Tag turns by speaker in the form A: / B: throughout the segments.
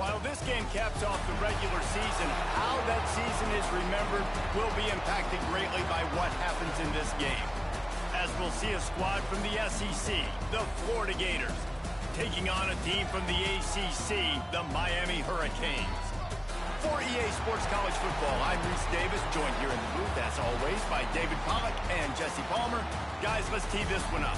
A: While this game caps off the regular season, how that season is remembered will be impacted greatly by what happens in this game. As we'll see a squad from the SEC, the Florida Gators, taking on a team from the ACC, the Miami Hurricanes. For EA Sports College Football, I'm Reese Davis, joined here in the booth, as always, by David Pollack and Jesse Palmer. Guys, let's tee this one up.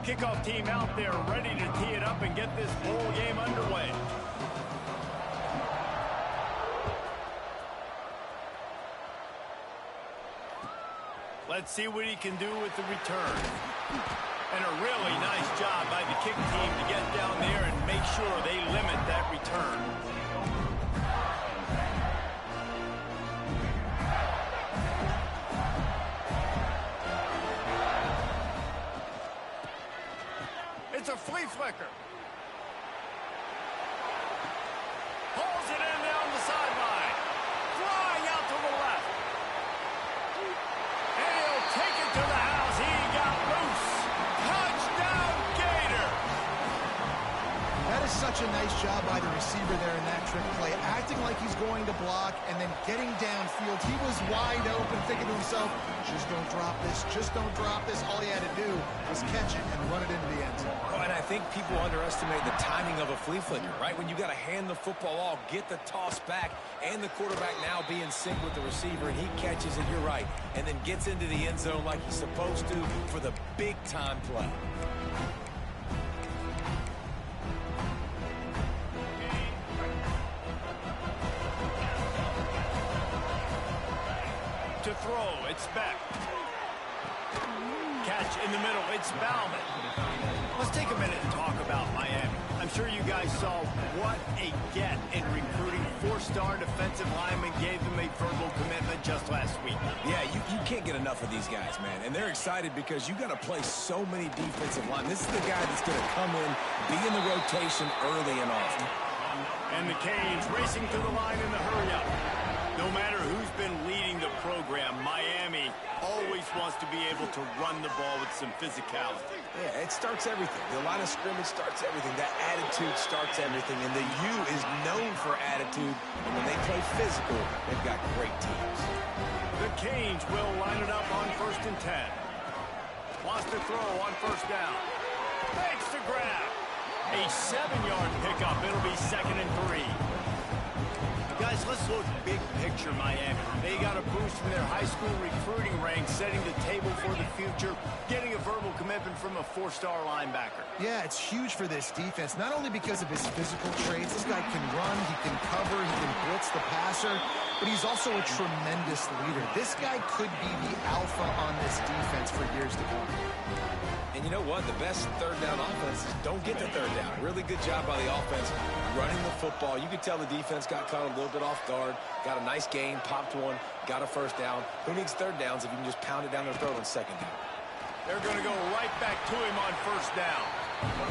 A: Kickoff team out there ready to tee it up and get this bowl game underway. Let's see what he can do with the return. And a really nice job by the kick team to get down there and make sure they limit that return. It's a flea flicker. Pulls it in down the sideline. Flying out to the left. And he'll take it to the house. He got loose. Touchdown, Gator.
B: That is such a nice job by the receiver there in that trick play, acting like he's going to block and then getting downfield. He was wide open, thinking to himself, just don't drop this, just don't drop this. All he had to do was catch it and run it into the end zone.
C: Oh, and I think people underestimate the timing of a flea flicker, right? When you got to hand the football off, get the toss back, and the quarterback now be in sync with the receiver, and he catches it, you're right, and then gets into the end zone like he's supposed to for the big-time play.
A: To throw, it's Beck. Catch in the middle, it's Bauman. Let's take a minute and talk about Miami. I'm sure you guys saw what a get in recruiting. Four-star defensive lineman gave them a verbal commitment just last week.
C: Yeah, you can't get enough of these guys, man. And they're excited because you got to play so many defensive linemen. This is the guy that's going to come in, be in the rotation early and often.
A: And the Canes racing to the line in the hurry-up. No matter who's been leading the program, Miami always wants to be able to run the ball with some physicality.
C: Yeah, it starts everything. The line of scrimmage starts everything. That attitude starts everything. And the U is known for attitude. And when they play physical, they've got great teams.
A: The Canes will line it up on 1st and 10. Wants to throw on 1st down. Makes the grab. A 7-yard pickup. It'll be 2nd and 3. Guys, let's look big picture Miami. They got a boost from their high school recruiting ranks, setting the table for the future, getting a verbal commitment from a 4-star linebacker.
B: Yeah, it's huge for this defense, not only because of his physical traits. This guy can run, he can cover, he can blitz the passer, but he's also a tremendous leader. This guy could be the alpha on this defense for years to come.
C: And you know what? The best third down offense is don't get the third down. Really good job by the offense running the football. You could tell the defense got caught a little bit off guard, got a nice gain, popped one, got a 1st down. Who needs third downs if you can just pound it down their throat on 2nd down?
A: They're going to go right back to him on 1st down.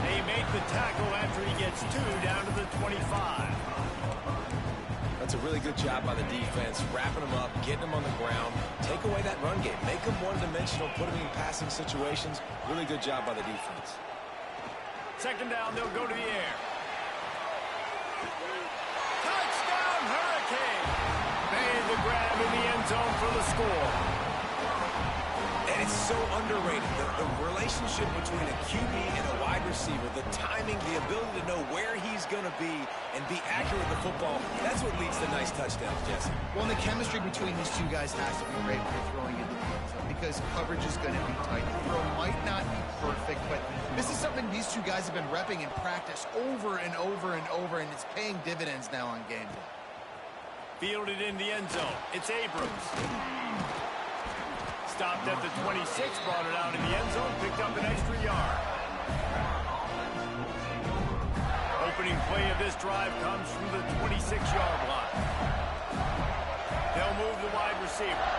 A: They make the tackle after he gets 2 down to the 25.
C: That's a really good job by the defense, wrapping them up, getting them on the ground, take away that run game, make them one-dimensional, put them in passing situations. Really good job by the defense.
A: 2nd down, they'll go to the air. Touchdown, Hurricane! Made the grab in the end zone for the score.
C: And it's so underrated. The relationship between a QB and a wide receiver, the timing, the ability to know where he's going to be and be accurate with the football, that's what leads to nice touchdowns, Jesse.
B: Well, and the chemistry between these two guys has to be great when you're throwing into the end zone because coverage is going to be tight. The throw might not be perfect, but this is something these two guys have been repping in practice over and over and over, and it's paying dividends now on game day.
A: Fielded in the end zone. It's Abrams. Stopped at the 26, brought it out in the end zone, picked up an extra yard. Opening play of this drive comes from the 26-yard line. They'll move the wide receiver.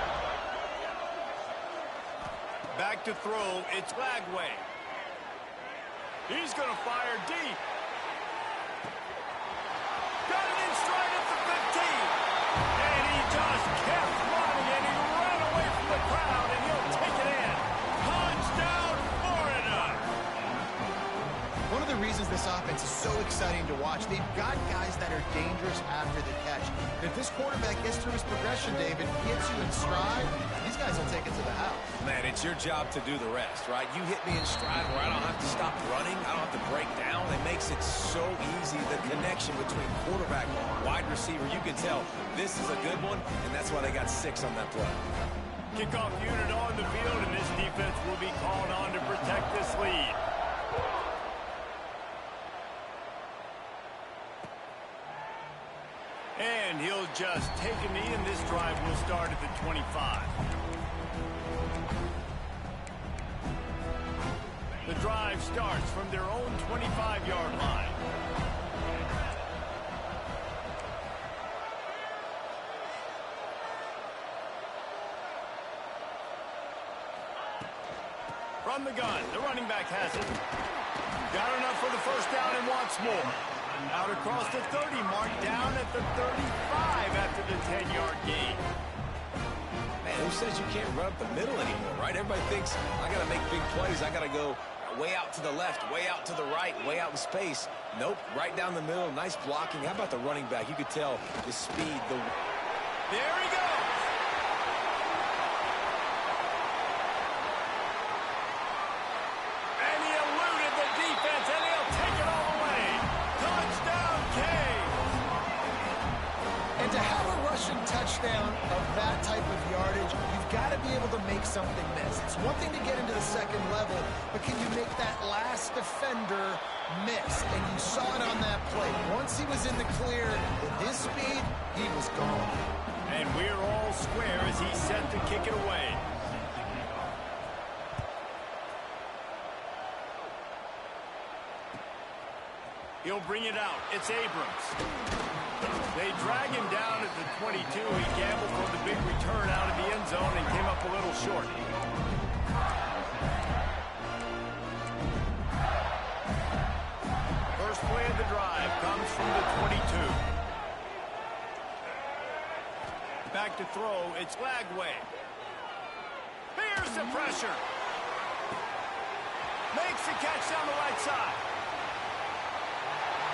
A: Back to throw, it's Lagway. He's going to fire deep. Got it in stride at the 15. And he just kept running, and he ran away from the crowd, and he'll take it in. Touchdown, Florida!
B: One of the reasons this offense is so exciting to watch, they've got guys that are dangerous after the catch. If this quarterback gets through his progression, David, gets you in stride, these guys will take it to the house.
C: Man, it's your job to do the rest, right? You hit me in stride where I don't have to stop running. I don't have to break down. It makes it so easy, the connection between quarterback and wide receiver. You can tell this is a good one, and that's why they got 6 on that play.
A: Kickoff unit on the field, and this defense will be called on to protect this lead. And he'll just take a knee, and this drive will start at the 25. The drive starts from their own 25-yard line. From the gun, the running back has it. Got enough for the first down and wants more. Out across the 30 mark, down at the 35 after the 10-yard gain.
C: Man, who says you can't run up the middle anymore, right? Everybody thinks, I got to make big plays. I got to go way out to the left, way out to the right, way out in space. Nope, right down the middle, nice blocking. How about the running back? You could tell the speed.
A: There he goes. And he eluded the defense, and he'll take it all the way. Touchdown, Cave.
B: And to have a rushing touchdown of that type of yardage, you've got to be able to make something miss. It's one thing to get into the second level, but can you make that last defender miss? And you saw it on that play. Once he was in the clear, with his speed, he was gone.
A: And we're all square as he's set to kick it away. He'll bring it out. It's Abrams. They drag him down at the 22. He gambled for the big return out of the end zone and came up a little short. First play of the drive comes from the 22. Back to throw. It's Lagway. Here's the pressure. Makes the catch down the right side.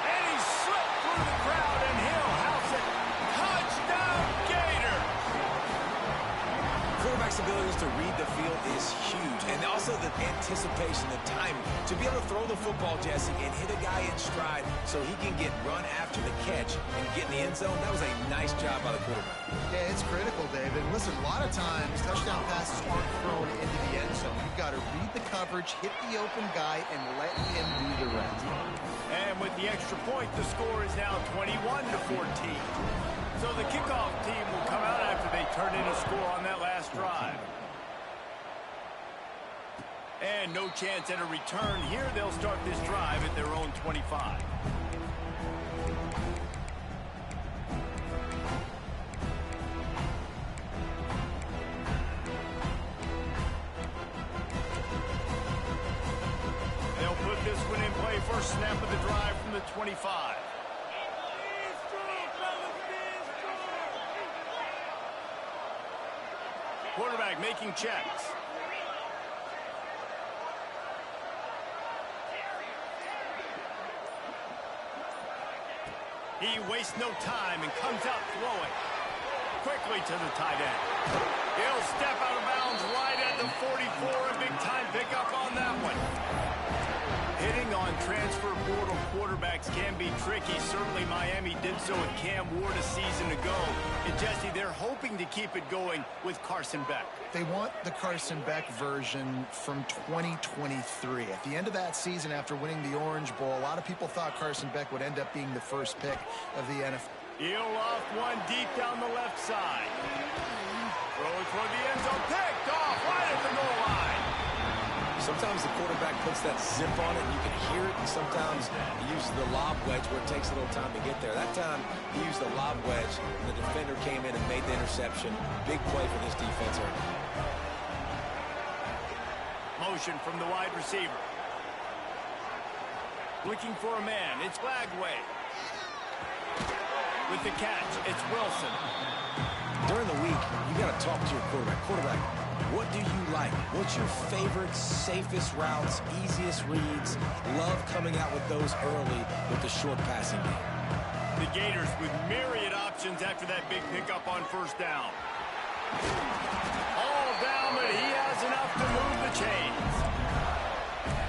A: And he slipped through the crowd, and he'll house it. Touchdown, Gators!
C: Quarterback's abilities to read the field is huge. And also the anticipation, the timing. To be able to throw the football, Jesse, and hit a guy in stride so he can get run after the catch and get in the end zone, that was a nice job by the quarterback.
B: Yeah, it's critical, David. Listen, a lot of times, touchdown passes aren't thrown into the end zone. You've got to read the coverage, hit the open guy, and let him do the rest.
A: And with the extra point, the score is now 21-14. So the kickoff team will come out after they turn in a score on that last drive. And no chance at a return here. They'll start this drive at their own 25. They'll put this one in play. First snap of the drive from the 25. Quarterback making checks. He wastes no time and comes out throwing. Quickly to the tight end. He'll step out of bounds right at the 44. A big-time pickup on that one. Hitting on transfer portal quarterbacks can be tricky. Certainly Miami did so with Cam Ward a season ago. And Jesse, they're hoping to keep it going with Carson Beck.
B: They want the Carson Beck version from 2023. At the end of that season, after winning the Orange Bowl, a lot of people thought Carson Beck would end up being the first pick of the NFL.
A: He'll off one deep down the left side. Throwing toward the end zone. Picked off right at the goal line.
C: Sometimes the quarterback puts that zip on it, and you can hear it, and sometimes he uses the lob wedge where it takes a little time to get there. That time, he used the lob wedge, and the defender came in and made the interception. Big play for this defense early.
A: Motion from the wide receiver. Looking for a man. It's Lagway. With the catch, it's Wilson.
C: During the week, you got to talk to your quarterback. Quarterback, what do you like? What's your favorite, safest routes, easiest reads? Love coming out with those early with the short passing game.
A: The Gators with myriad options after that big pickup on first down. All down, but he has enough to move the chains.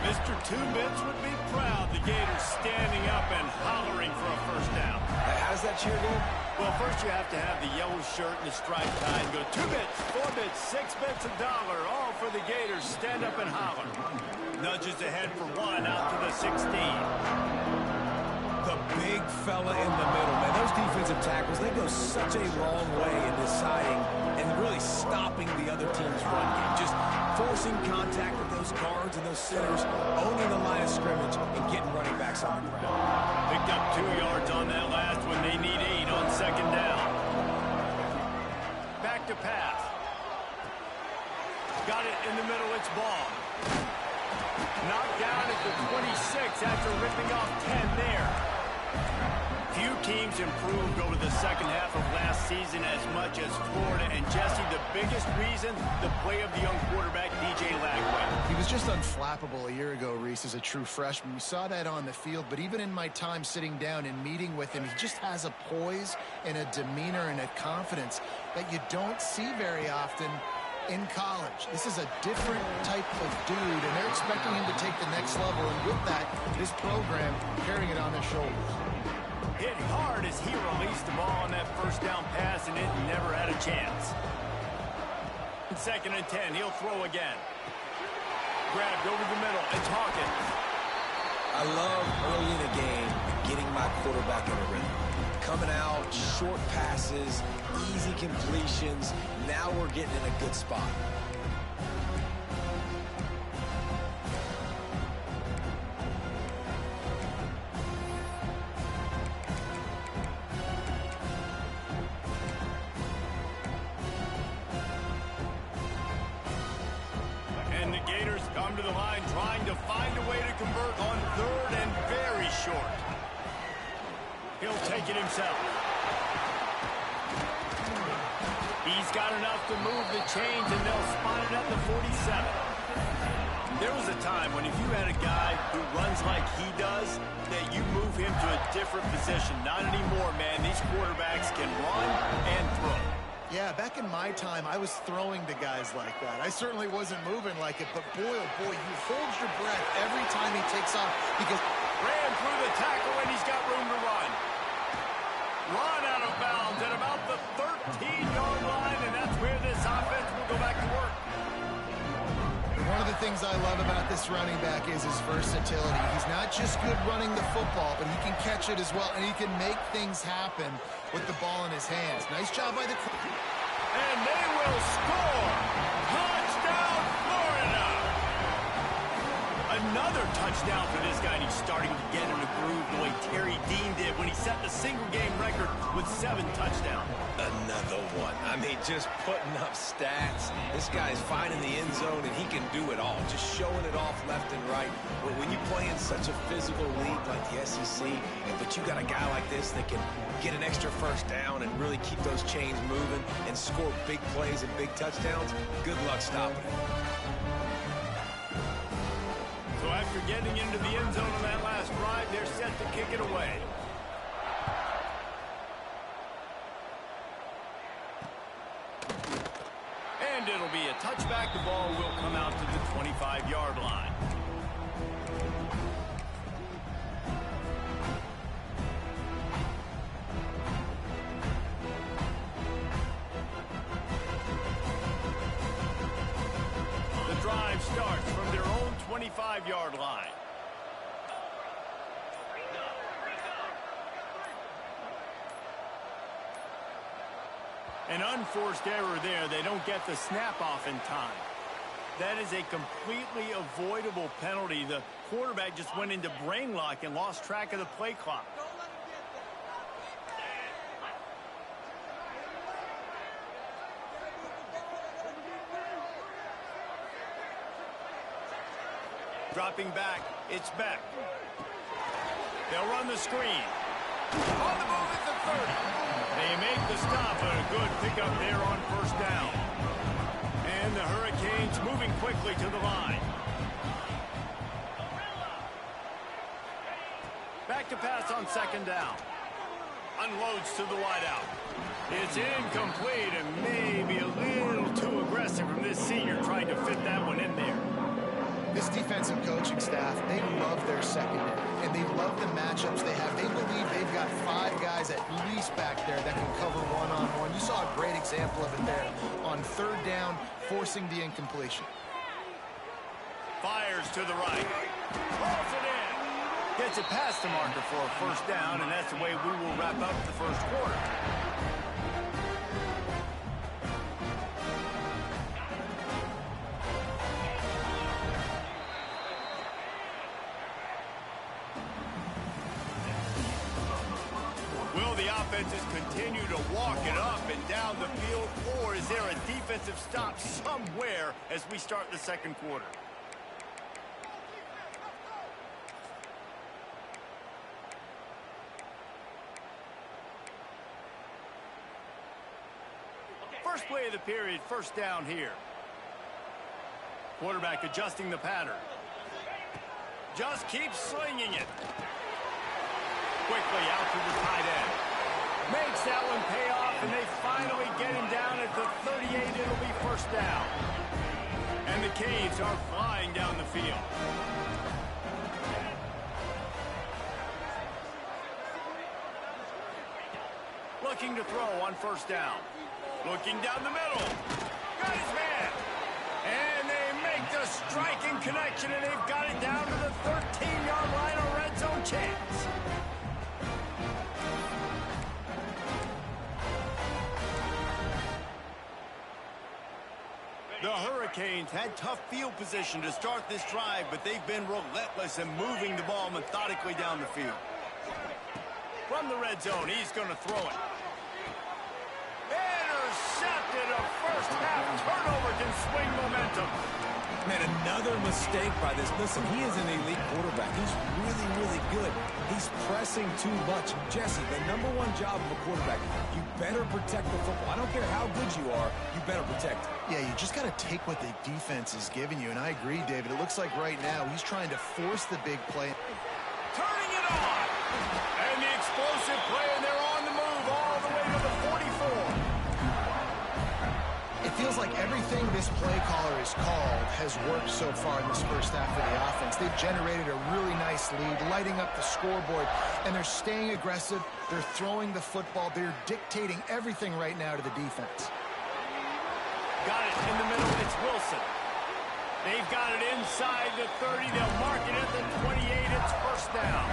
A: Mr. Two-Bits would be proud. The Gators standing up and hollering for a first down.
C: How does that cheer go?
A: Well, first you have to have the yellow shirt and the striped tie and go 2 bits, 4 bits, 6 bits, $1, all for the Gators. Stand up and holler. Nudges ahead for 1 out to the 16.
C: The big fella in the middle, man. Those defensive tackles, they go such a long way in deciding and really stopping the other team's run game. Just forcing contact with those guards and those centers, owning the line of scrimmage, and getting running backs on the ground.
A: Picked up 2 yards on that last one. They need 8 on second down. Back to pass. Got it in the middle. It's Ball. Knocked down at the 26 after ripping off 10 there. Few teams improved over the second half of last season as much as Florida. And Jesse, the biggest reason, the play of the young quarterback, DJ Lagway.
B: He was just unflappable a year ago, Reese, as a true freshman. We saw that on the field, but even in my time sitting down and meeting with him, he just has a poise and a demeanor and a confidence that you don't see very often in college. This is a different type of dude, and they're expecting him to take the next level, and with that, this program carrying it on their shoulders.
A: Hit hard as he released the ball on that first down pass, and it never had a chance. Second and 10, he'll throw again. Grabbed over the middle, it's Hawkins.
C: I love early in the game getting my quarterback in a rhythm. Coming out, short passes, easy completions. Now we're getting in a good spot.
A: And the Gators come to the line trying to find a way to convert on third and very short. He'll take it himself. He's got enough to move the chains, and they'll spot it at the 47. There was a time when if you had a guy who runs like he does, that you move him to a different position. Not anymore, man. These quarterbacks can run and throw.
B: Yeah, back in my time, I was throwing to guys like that. I certainly wasn't moving like it, but boy, oh boy, you hold your breath every time he takes off because
A: Ran through the tackle, and he's got room to run. Run out of bounds at about the 13-yard line, and that's where this offense will go back to work.
B: one of the things I love about this running back is his versatility. He's not just good running the football, but he can catch it as well, and he can make things happen with the ball in his hands. Nice job by the...
A: And they will score! Touchdown, Florida! Another touchdown for this guy, and he's starting to get in the groove the way Terry Dean did when he set the single-game record with 7 touchdowns.
C: Another one. I mean, just putting up stats. This guy's finding the end zone, and he can do it all. Just showing it off left and right. But when you play in such a physical league like the SEC, but you got a guy like this that can get an extra first down and really keep those chains moving and score big plays and big touchdowns, good luck stopping it.
A: So after getting into the end zone on that last drive, they're set to kick it away. And it'll be a touchback. The ball will come out to the 25-yard line. The drive starts from their own 25-yard line. An unforced error there. They don't get the snap off in time. That is a completely avoidable penalty. The quarterback just went into brain lock and lost track of the play clock. Dropping back, it's Beck. They'll run the screen. On the move at the 30. They make the stop, but a good pickup there on first down. And the Hurricanes moving quickly to the line. Back to pass on second down. Unloads to the wideout. It's incomplete and maybe a little too aggressive from this senior trying to fit that one in there.
B: This defensive coaching staff, they love their secondary, and they love the matchups they have. They believe they've got 5 guys at least back there that can cover one-on-one. You saw a great example of it there on third down, forcing the incompletion.
A: Fires to the right. Rolls it in. Gets it past the marker for a first down, and that's the way we will wrap up the first quarter. Will the offenses continue to walk it up and down the field, or is there a defensive stop somewhere as we start the second quarter? First play of the period, first down here. Quarterback adjusting the pattern. Just keeps slinging it. Quickly out to the tight end. Makes that one pay off, and they finally get him down at the 38. It'll be first down. And the Canes are flying down the field. Looking to throw on first down. Looking down the middle. Got his man. And they make the striking connection, and they've got it down to the 13-yard line, a red zone chance. The Hurricanes had tough field position to start this drive, but they've been relentless in moving the ball methodically down the field. From the red zone, he's going to throw it. Intercepted. A first half turnover can swing momentum.
C: Man, another mistake by this. Listen, he is an elite quarterback. He's really, really good. He's pressing too much. Jesse, the #1 job of a quarterback, you better protect the football. I don't care how good you are, you better protect it.
B: Yeah, you just got to take what the defense is giving you, and I agree, David. It looks like right now he's trying to force the big play.
A: Turning it on. And the explosive play, and they're on the move all the way to the 44.
B: It feels like everything this play caller has called has worked so far in this first half of the offense. They've generated a really nice lead, lighting up the scoreboard, and they're staying aggressive. They're throwing the football. They're dictating everything right now to the defense.
A: Got it in the middle. It's Wilson. They've got it inside the 30. They'll mark it at the 28. It's first down.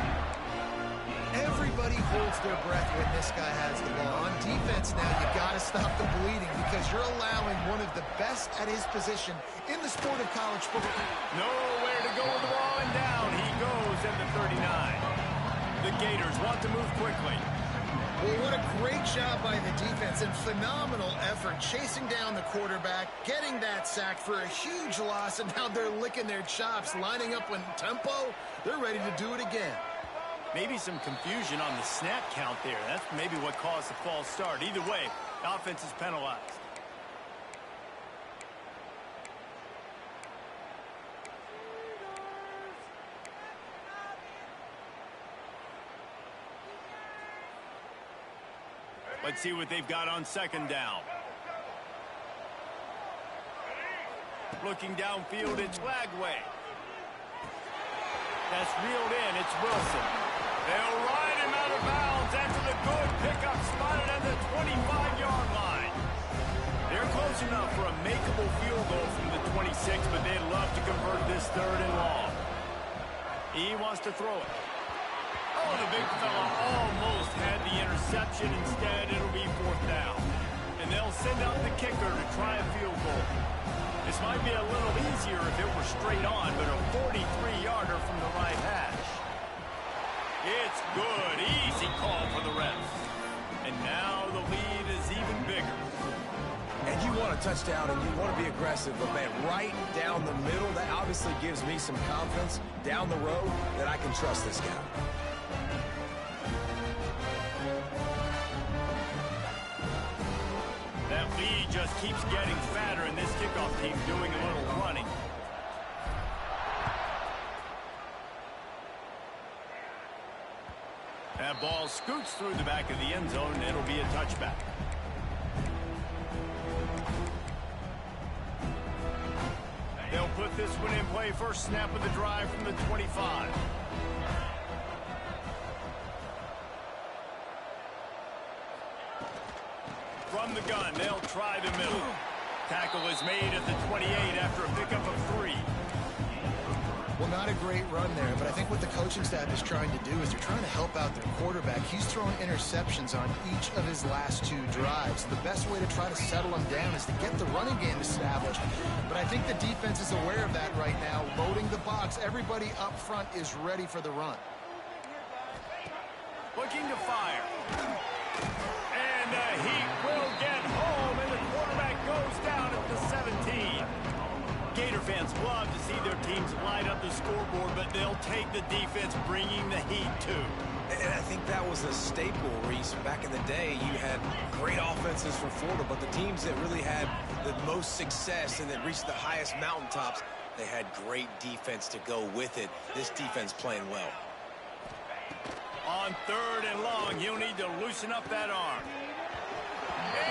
B: Everybody holds their breath when this guy has the ball. On defense now, you got to stop the bleeding because you're allowing one of the best at his position in the sport of college football.
A: Nowhere to go with the ball, and down he goes at the 39. The Gators want to move quickly.
B: Well, what a great job by the defense and phenomenal effort chasing down the quarterback, getting that sack for a huge loss, and now they're licking their chops, lining up in tempo. They're ready to do it again.
A: Maybe some confusion on the snap count there. That's maybe what caused the false start. Either way, offense is penalized. Let's see what they've got on second down. Looking downfield, it's Lagway. That's reeled in, it's Wilson. They'll ride him out of bounds after the good pickup spotted at the 25-yard line. They're close enough for a makeable field goal from the 26, but they'd love to convert this third and long. He wants to throw it. Oh, the big fella almost had the interception. Instead, it'll be fourth down. And they'll send out the kicker to try a field goal. This might be a little easier if it were straight on, but a 43-yarder from the right hash. It's good. Easy call for the refs. And now the lead is even bigger.
C: And you want a touchdown and you want to be aggressive, but man, right down the middle, that obviously gives me some confidence down the road that I can trust this guy.
A: That lead just keeps getting fatter, and this kickoff team doing a little running. That ball scoots through the back of the end zone, and it'll be a touchback. They'll put this one in play. First snap of the drive from the 25. From the gun, they'll try the middle. Tackle is made at the 28 after a pickup of 3.
B: Well, not a great run there, but I think what the coaching staff is trying to do is they're trying to help out their quarterback. He's thrown interceptions on each of his last 2 drives. The best way to try to settle him down is to get the running game established. But I think the defense is aware of that right now, loading the box. Everybody up front is ready for the run.
A: Looking to fire. And the Heat will get home, and the quarterback goes down at the 17. Gator fans love to see their teams light up the scoreboard, but they'll take the defense, bringing the heat too.
C: And I think that was a staple, Reese. Back in the day, you had great offenses from Florida, but the teams that really had the most success and that reached the highest mountaintops, they had great defense to go with it. This defense playing well.
A: On 3rd and long, he'll need to loosen up that arm.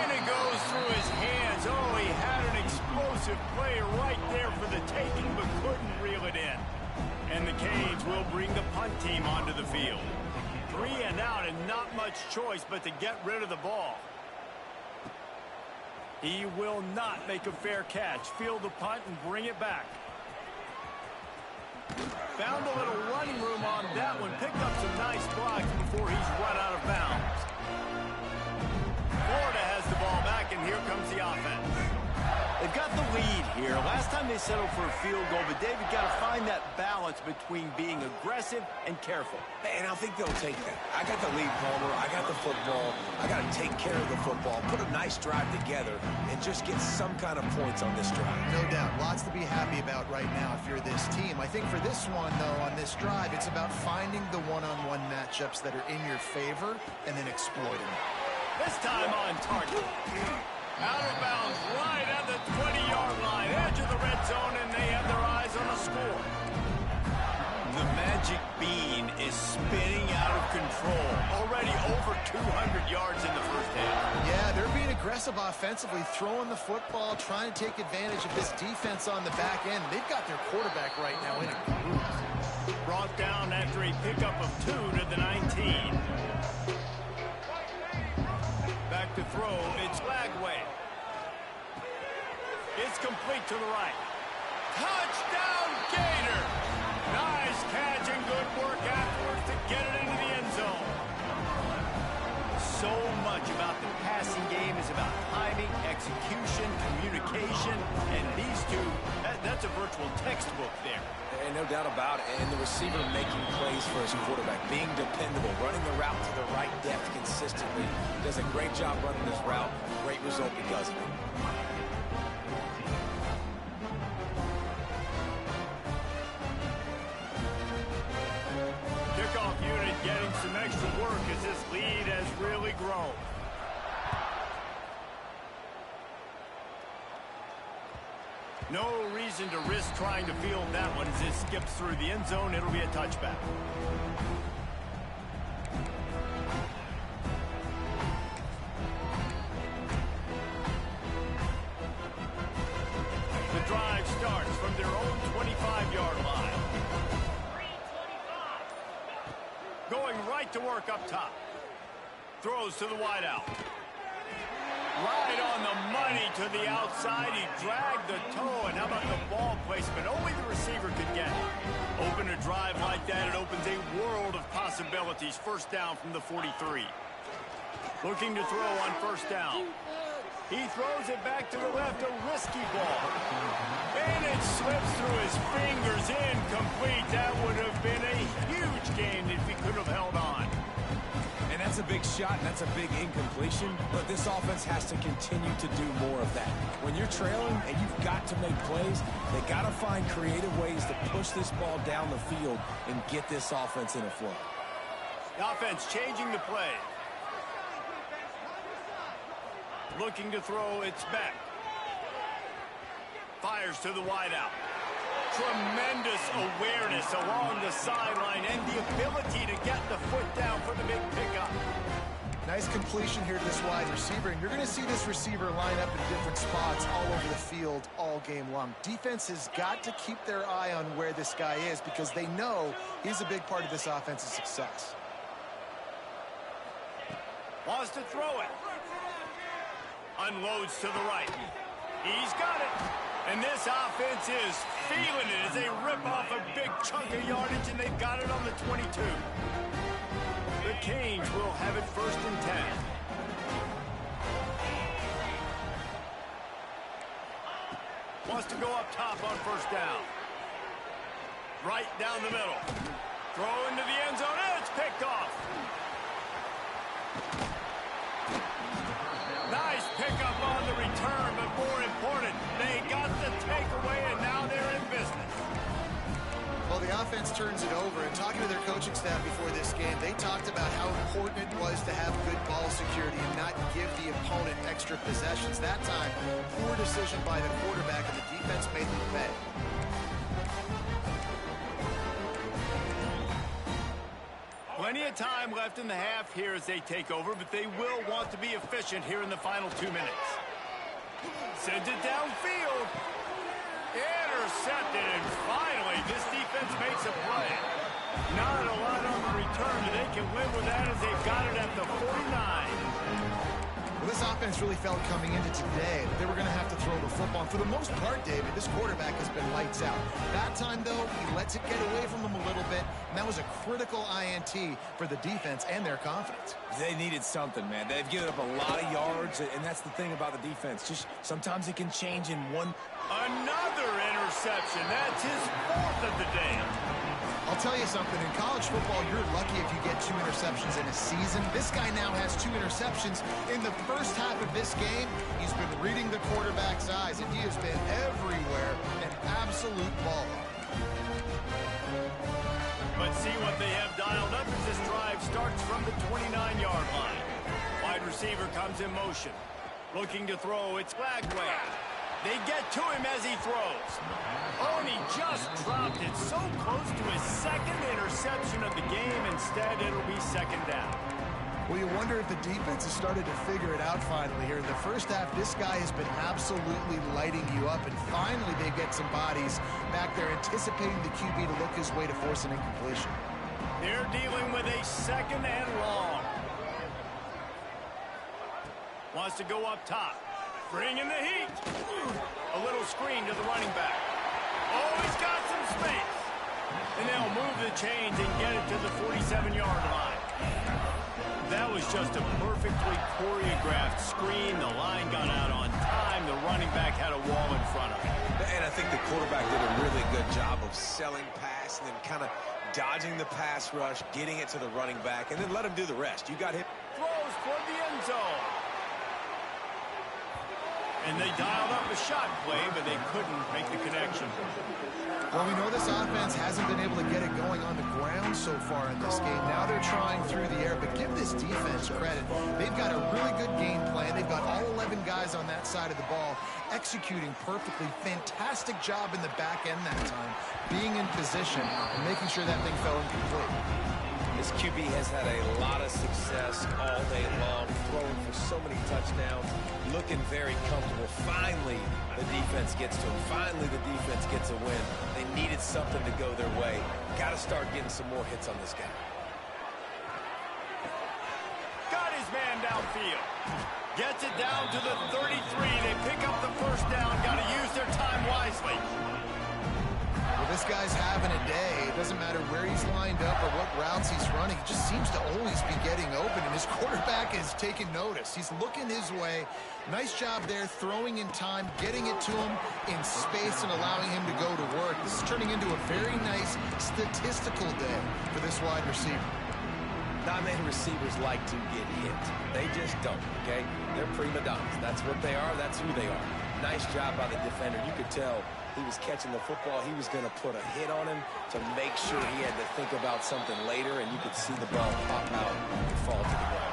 A: And it goes through his hands. Oh, he had an explosive play right there for the taking, but couldn't reel it in. And the Canes will bring the punt team onto the field. 3 and out, and not much choice but to get rid of the ball. He will not make a fair catch. Field the punt and bring it back. Found a little running room on that one. Picked up some nice blocks before he's run out of bounds. Florida has the ball back, and here comes the offense. They've got the lead here. Last time they settled for a field goal, but David got to find that balance between being aggressive and careful.
C: And I think they'll take that. I got the lead, Palmer. I got the football. I got to take care of the football, put a nice drive together, and just get some kind of points on this drive.
B: No doubt. Lots to be happy about right now if you're this team. I think for this one, though, on this drive, it's about finding the one-on-one matchups that are in your favor and then exploiting it.
A: This time on target. Out of bounds right at the 20-yard line. Edge of the red zone, and they have their eyes on a score. The magic bean is spinning out of control. Already over 200 yards in the first half. Yeah, they're being aggressive offensively, throwing the football, trying to take advantage of this defense on the back end. They've got their quarterback right now in a groove. Brought down after a pickup of 2 to the 19. Back to throw, it's Lagway. It's complete to the right. Touchdown, Gator! Nice catch and good work afterwards to get it into the end zone. So much about the passing game is about timing, execution, communication, and these two, that's a virtual textbook there.
C: And no doubt about it. And the receiver making plays for his quarterback, being dependable, running the route to the right depth consistently. Does a great job running this route. Great result because of it.
A: Kickoff unit getting some extra work as this lead has really grown. No reason to risk trying to field that one as it skips through the end zone. It'll be a touchback. The drive starts from their own 25-yard line. Going right to work up top. Throws to the wideout. Right on the money to the outside. He dragged the toe, and how about the ball placement? Only the receiver could get it. Open a drive like that, it opens a world of possibilities. First down from the 43. Looking to throw on first down. He throws it back to the left, a risky ball. And it slips through his fingers, incomplete. That would have been a huge gain if he could have held on.
C: And that's a big shot, and that's a big incompletion. But this offense has to continue to do more of that. When you're trailing and you've got to make plays, they got to find creative ways to push this ball down the field and get this offense in a flow.
A: The offense changing the play. Looking to throw, it's back. Fires to the wideout. Tremendous awareness along the sideline and the ability to get the foot down for the big pickup.
B: Nice completion here to this wide receiver, and you're going to see this receiver line up in different spots all over the field all game long. Defense has got to keep their eye on where this guy is because they know he's a big part of this offense's success.
A: Wants to throw it. Unloads to the right. He's got it. And this offense is feeling it as they rip off a big chunk of yardage, and they've got it on the 22. The Canes will have it 1st and 10. Wants to go up top on 1st down. Right down the middle. Throw into the end zone, and it's picked off. Nice pickup on the return, but more important, they got the takeaway, and now they're in business.
B: Well, the offense turns it over, and talking to their coaching staff before this game, they talked about how important it was to have good ball security and not give the opponent extra possessions. That time, poor decision by the quarterback, and the defense made them pay.
A: Plenty of time left in the half here as they take over, but they will want to be efficient here in the final 2 minutes. Sends it downfield. Intercepted, and finally this defense makes a play. Not a lot on the return, but they can live with that as they've got it at the 49.
B: Well, this offense really felt coming into today that they were going to have to throw the football. And for the most part, David, this quarterback has been lights out. That time, though, he lets it get away from him a little bit, and that was a critical INT for the defense and their confidence.
C: They needed something, man. They've given up a lot of yards, and that's the thing about the defense. Just sometimes it can change in one.
A: Another interception. That's his 4th of the day.
B: I'll tell you something, in college football, you're lucky if you get 2 interceptions in a season. This guy now has 2 interceptions in the first half of this game. He's been reading the quarterback's eyes, and he has been everywhere, an absolute baller.
A: But see what they have dialed up as this drive starts from the 29-yard line. Wide receiver comes in motion. Looking to throw, it's Flagway. They get to him as he throws. Oh, and he just dropped it so close to his 2nd interception of the game. Instead, it'll be 2nd down.
B: Well, you wonder if the defense has started to figure it out finally here. In the first half, this guy has been absolutely lighting you up, and finally they get some bodies back there anticipating the QB to look his way to force an incompletion.
A: They're dealing with a 2nd and long. Wants to go up top. Bring in the heat. A little screen to the running back. Oh, he's got some space. And they'll move the chains and get it to the 47-yard line. That was just a perfectly choreographed screen. The line got out on time. The running back had a wall in front of him.
C: And I think the quarterback did a really good job of selling pass and then kind of dodging the pass rush, getting it to the running back, and then let him do the rest. You got him.
A: Throws for the end zone. And they dialed up a shot play, but they couldn't make the connection.
B: Well, we know this offense hasn't been able to get it going on the ground so far in this game. Now they're trying through the air, but give this defense credit. They've got a really good game plan. They've got all 11 guys on that side of the ball executing perfectly. Fantastic job in the back end that time, being in position and making sure that thing fell incomplete.
C: This QB has had a lot of success all day long, throwing for so many touchdowns, looking very comfortable. Finally, the defense gets to him. Finally, the defense gets a win. They needed something to go their way. Got to start getting some more hits on this guy.
A: Got his man downfield. Gets it down to the 33. They pick up the 1st down. Got to use their time wisely.
B: Well, this this guy's having a day. It doesn't matter where he's lined up or what routes he's running. He just seems to always be getting open, and his quarterback is taking notice. He's looking his way. Nice job there, throwing in time, getting it to him in space and allowing him to go to work. This is turning into a very nice statistical day for this wide receiver.
C: Not many receivers like to get hit. They just don't, okay? They're prima donnas. That's what they are. That's who they are. Nice job by the defender. You could tell he was catching the football. He was going to put a hit on him to make sure he had to think about something later, and you could see the ball pop out and fall to the ground.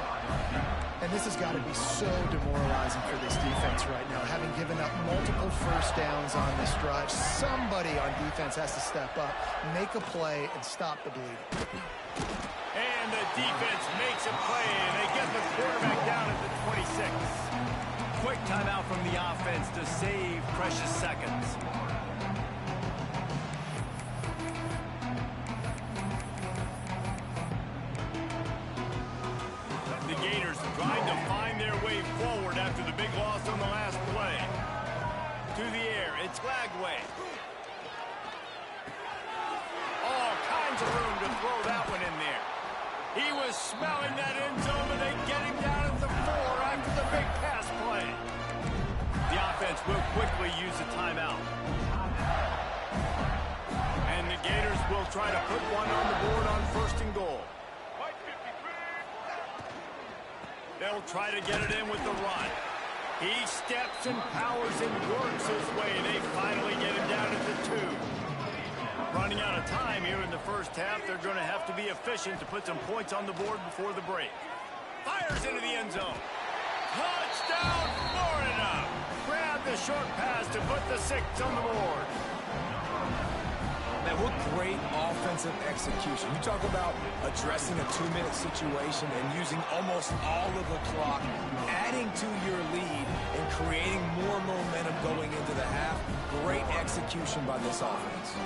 B: And this has got to be so demoralizing for this defense right now, having given up multiple first downs on this drive. Somebody on defense has to step up, make a play, and stop the bleeding.
A: And the defense makes a play, and they get the quarterback down at the 26. Quick timeout from the offense to save precious seconds. The Gators trying to find their way forward after the big loss on the last play. To the air, it's Lagway. All kinds of room to throw that one in there. He was smelling that end zone, but they get him down at the 4 after the big pass play. The offense will quickly use a timeout. And the Gators will try to put one on the board on 1st and goal. They'll try to get it in with the run. He steps and powers and works his way. They finally get him down at the 2. Running out of time here in the first half. They're going to have to be efficient to put some points on the board before the break. Fires into the end zone. Touchdown, Florida! Grab the short pass to put the 6 on the board.
C: Man, what great offensive execution. You talk about addressing a 2-minute situation and using almost all of the clock, adding to your lead and creating more momentum going into the half. Great execution by this offense.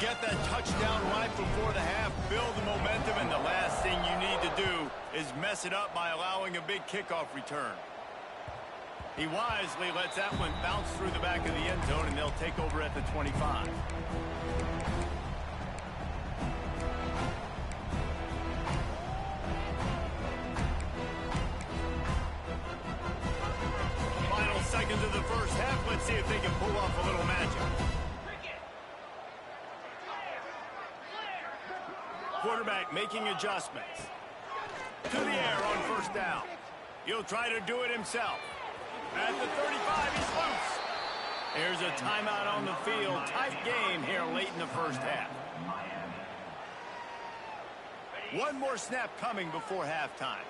A: Get that touchdown right before the half, build the momentum, and the last thing you need to do is mess it up by allowing a big kickoff return. He wisely lets that one bounce through the back of the end zone, and they'll take over at the 25. Final seconds of the first half. Let's see if they can pull off a little magic. Quarterback making adjustments. To the air on 1st down. He'll try to do it himself. At the 35, he's loose. There's a timeout on the field. Tight game here late in the first half. One more snap coming before halftime.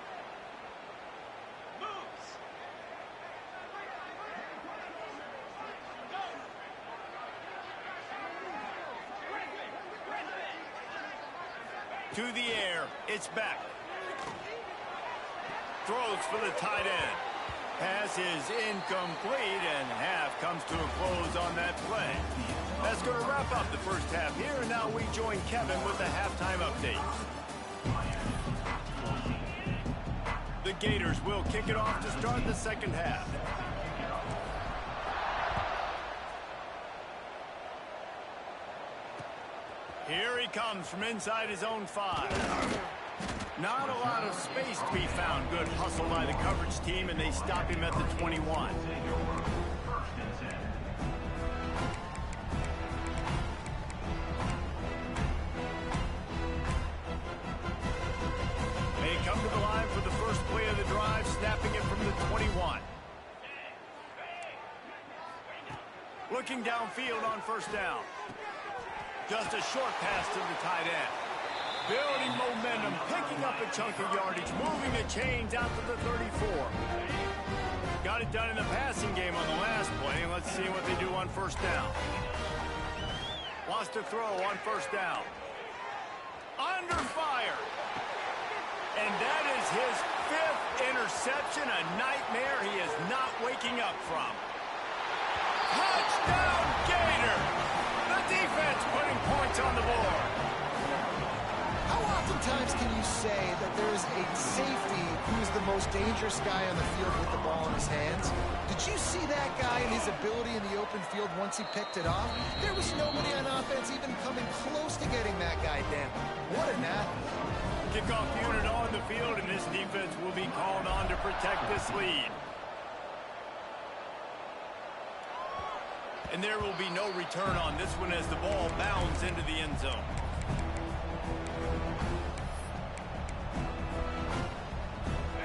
A: To the air, it's back. Throws for the tight end. Pass is incomplete, and half comes to a close on that play. That's going to wrap up the first half here, and now we join Kevin with the halftime update. The Gators will kick it off to start the second half. Here he comes from inside his own 5. Not a lot of space to be found. Good hustle by the coverage team, and they stop him at the 21. They come to the line for the first play of the drive, snapping it from the 21. Looking downfield on 1st down. Just a short pass to the tight end. Building momentum, picking up a chunk of yardage, moving the chains out to the 34. Got it done in the passing game on the last play. Let's see what they do on 1st down. Wants to throw on 1st down. Under fire. And that is his 5th interception, a nightmare he is not waking up from. Touchdown, Gator! The defense putting points on the board.
B: How oftentimes can you say say that there is a safety who is the most dangerous guy on the field with the ball in his hands? Did you see that guy and his ability in the open field once he picked it off? There was nobody on offense even coming close to getting that guy down. What an athlete.
A: Kickoff unit on the field, and this defense will be called on to protect this lead. And there will be no return on this one as the ball bounds into the end zone.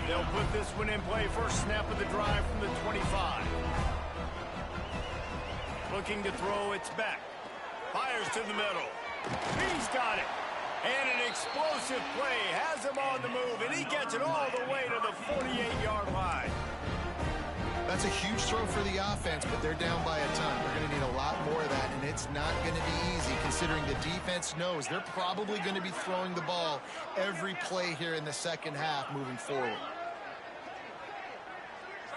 A: They'll put this one in play. First snap of the drive from the 25. Looking to throw, it's back. Fires to the middle. He's got it. And an explosive play has him on the move, and he gets it all the way to the 48-yard line.
B: That's a huge throw for the offense, but they're down by a ton. They're going to need a lot more of that, and it's not going to be easy considering the defense knows they're probably going to be throwing the ball every play here in the second half moving forward.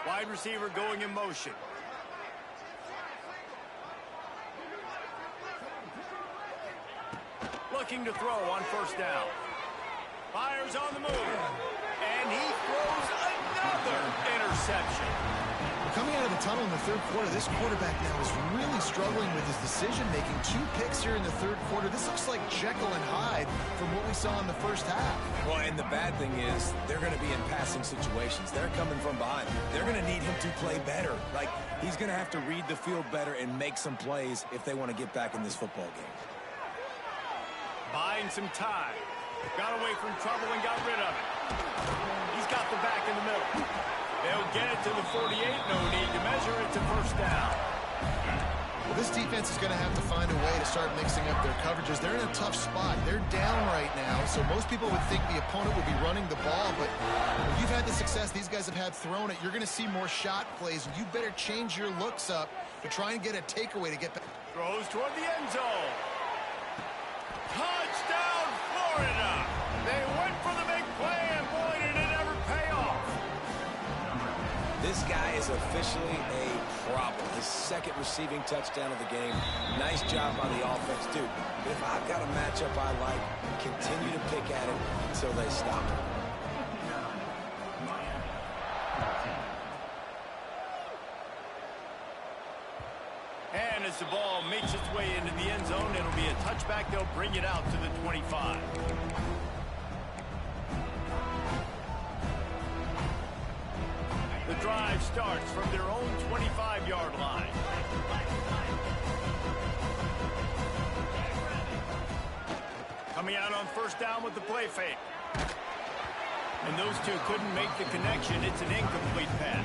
A: Wide receiver going in motion. Looking to throw on first down. Fires on the move. And he throws another interception.
B: Coming out of the tunnel in the third quarter, this quarterback now is really struggling with his decision-making. 2 picks here in the third quarter. This looks like Jekyll and Hyde from what we saw in the first half.
C: Well, and the bad thing is they're going to be in passing situations. They're coming from behind. They're going to need him to play better. Like, he's going to have to read the field better and make some plays if they want to get back in this football game.
A: Buying some time. Got away from trouble and got rid of it. He's got the back in the middle. They'll get it to the 48. No need to measure it to first down.
B: Well, this defense is going to have to find a way to start mixing up their coverages. They're in a tough spot. They're down right now, so most people would think the opponent would be running the ball, but if you've had the success these guys have had throwing it, you're going to see more shot plays, and you better change your looks up to try and get a takeaway to get back.
A: Throws toward the end zone. Touchdown, Florida! They went for the big play, and boy, did it ever pay off.
C: This guy is officially a problem. His second receiving touchdown of the game. Nice job by the offense. Dude, if I've got a matchup I like, continue to pick at it until they stop it.
A: And as the ball makes its way into the end zone, it'll be a touchback. They'll bring it out to the 25. The drive starts from their own 25-yard line. Coming out on first down with the play fake. And those two couldn't make the connection. It's an incomplete pass.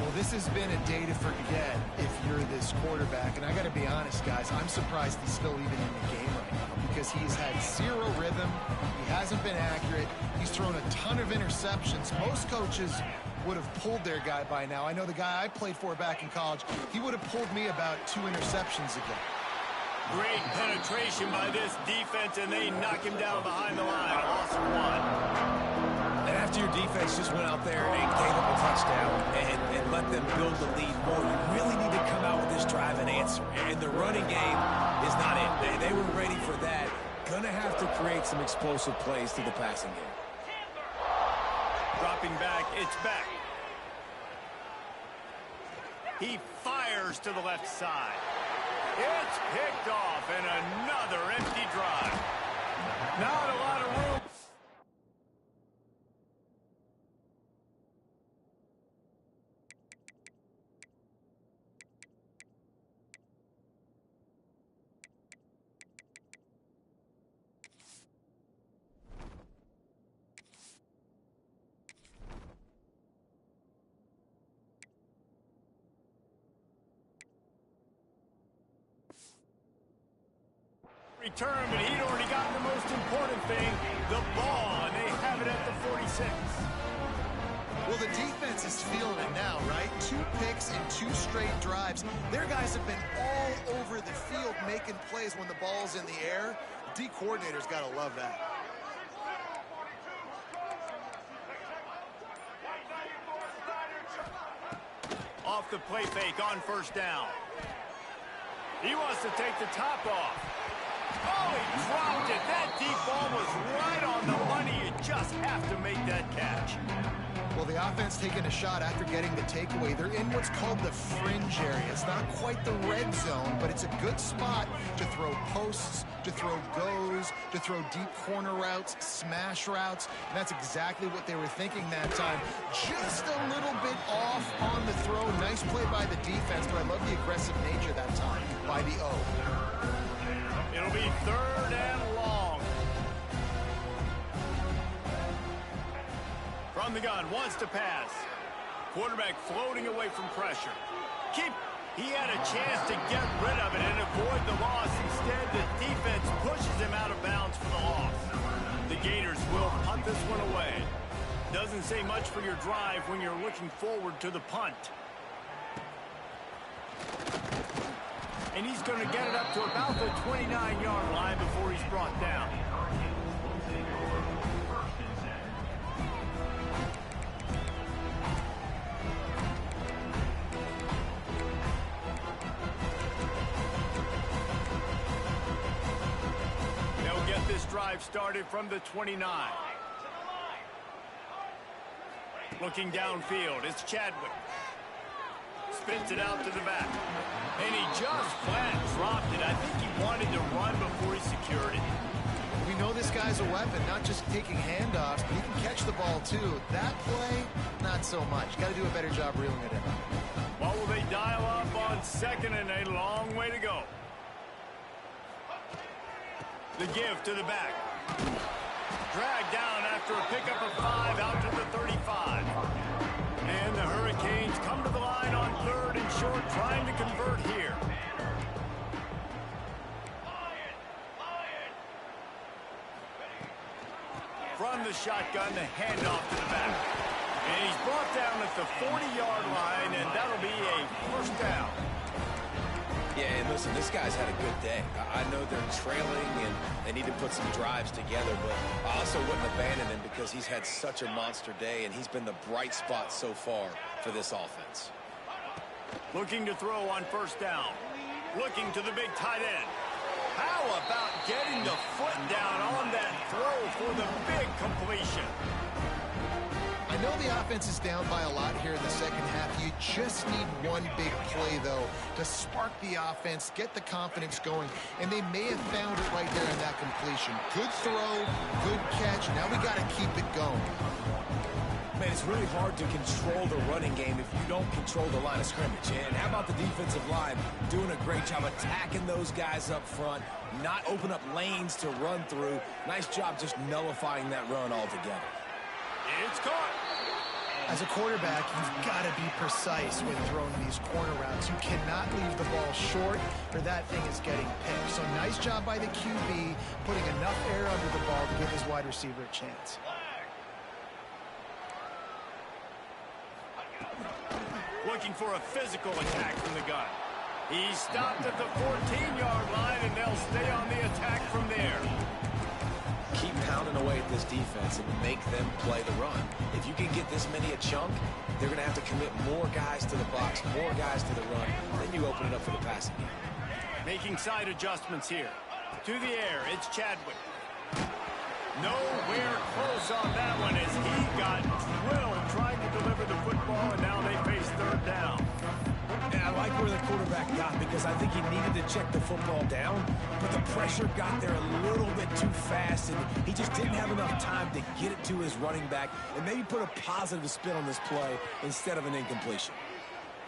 B: Well, this has been a day to forget if you're this quarterback. And I got to be honest, guys, I'm surprised he's still even in the game right now because he's had zero rhythm. He hasn't been accurate. He's thrown a ton of interceptions. Most coaches would have pulled their guy by now. I know the guy I played for back in college, he would have pulled me about 2 interceptions ago.
A: Great penetration by this defense, and they knock him down behind the line. Loss of 1.
C: And after your defense just went out there and gave up a touchdown and let them build the lead more, you really need to come out with this drive and answer. And the running game is not it. They were ready for that. Gonna have to create some explosive plays to the passing game.
A: Dropping back, it's back. He fires to the left side. It's picked off, and another empty drive. Not a lot of room. Return, but he'd already gotten the most important thing, the ball, and they have it at the 46.
B: Well, the defense is feeling it now, right? 2 picks in 2 straight drives. Their guys have been all over the field making plays when the ball's in the air. D coordinator's got to love that.
A: Off the play fake on first down. He wants to take the top off. Oh, he dropped it. That deep ball was right on the money. It have to make that catch.
B: Well, the offense taking a shot after getting the takeaway. They're in what's called the fringe area. It's not quite the red zone, but it's a good spot to throw posts, to throw goes, to throw deep corner routes, smash routes. And that's exactly what they were thinking that time. Just a little bit off on the throw. Nice play by the defense, but I love the aggressive nature that time by the O.
A: It'll be 3rd and long. From the gun, wants to pass. Quarterback floating away from pressure. He had a chance to get rid of it and avoid the loss. Instead, the defense pushes him out of bounds for the loss. The Gators will punt this one away. Doesn't say much for your drive when you're looking forward to the punt. And he's going to get it up to about the 29-yard line before he's brought down. They'll get this drive started from the 29. Looking downfield, it's Chadwick. Spins it out to the back. And he just flat dropped it. I think he wanted to run before he secured it.
B: We know this guy's a weapon, not just taking handoffs, but he can catch the ball too. That play, not so much. Got to do a better job reeling it in.
A: What will they dial up on 2nd and a long way to go? The give to the back. Dragged down after a pickup of 5 out to the 35. And the Hurricanes come to the line on 3rd and short, trying to convert here. From the shotgun, the handoff to the back. And he's brought down at the 40-yard line, and that'll be a 1st down.
C: Yeah, and listen, this guy's had a good day. I know they're trailing and they need to put some drives together, but I also wouldn't abandon him because he's had such a monster day, and he's been the bright spot so far for this offense.
A: Looking to throw on 1st down. Looking to the big tight end. How about getting the foot down on that throw for the big completion?
B: I know the offense is down by a lot here in the 2nd half. You just need one big play, though, to spark the offense, get the confidence going, and they may have found it right there in that completion. Good throw, good catch. Now we got to keep it going.
C: Man, it's really hard to control the running game if you don't control the line of scrimmage. And how about the defensive line doing a great job attacking those guys up front, not open up lanes to run through. Nice job just nullifying that run altogether.
A: It's caught.
B: As a quarterback, you've got to be precise when throwing these corner routes. You cannot leave the ball short or that thing is getting picked. So nice job by the QB putting enough air under the ball to give his wide receiver a chance.
A: Looking for a physical attack from the gun. He stopped at the 14-yard line, and they'll stay on the attack from there.
C: Keep pounding away at this defense and make them play the run. If you can get this many a chunk, they're going to have to commit more guys to the box, more guys to the run. Then you open it up for the passing game.
A: Making side adjustments here. To the air, it's Chadwick. Nowhere close on that one as he got drilled trying to deliver the football, and now they face 3rd down.
C: And I like where the quarterback got because I think he needed to check the football down, but the pressure got there a little bit too fast, and he just didn't have enough time to get it to his running back and maybe put a positive spin on this play instead of an incompletion.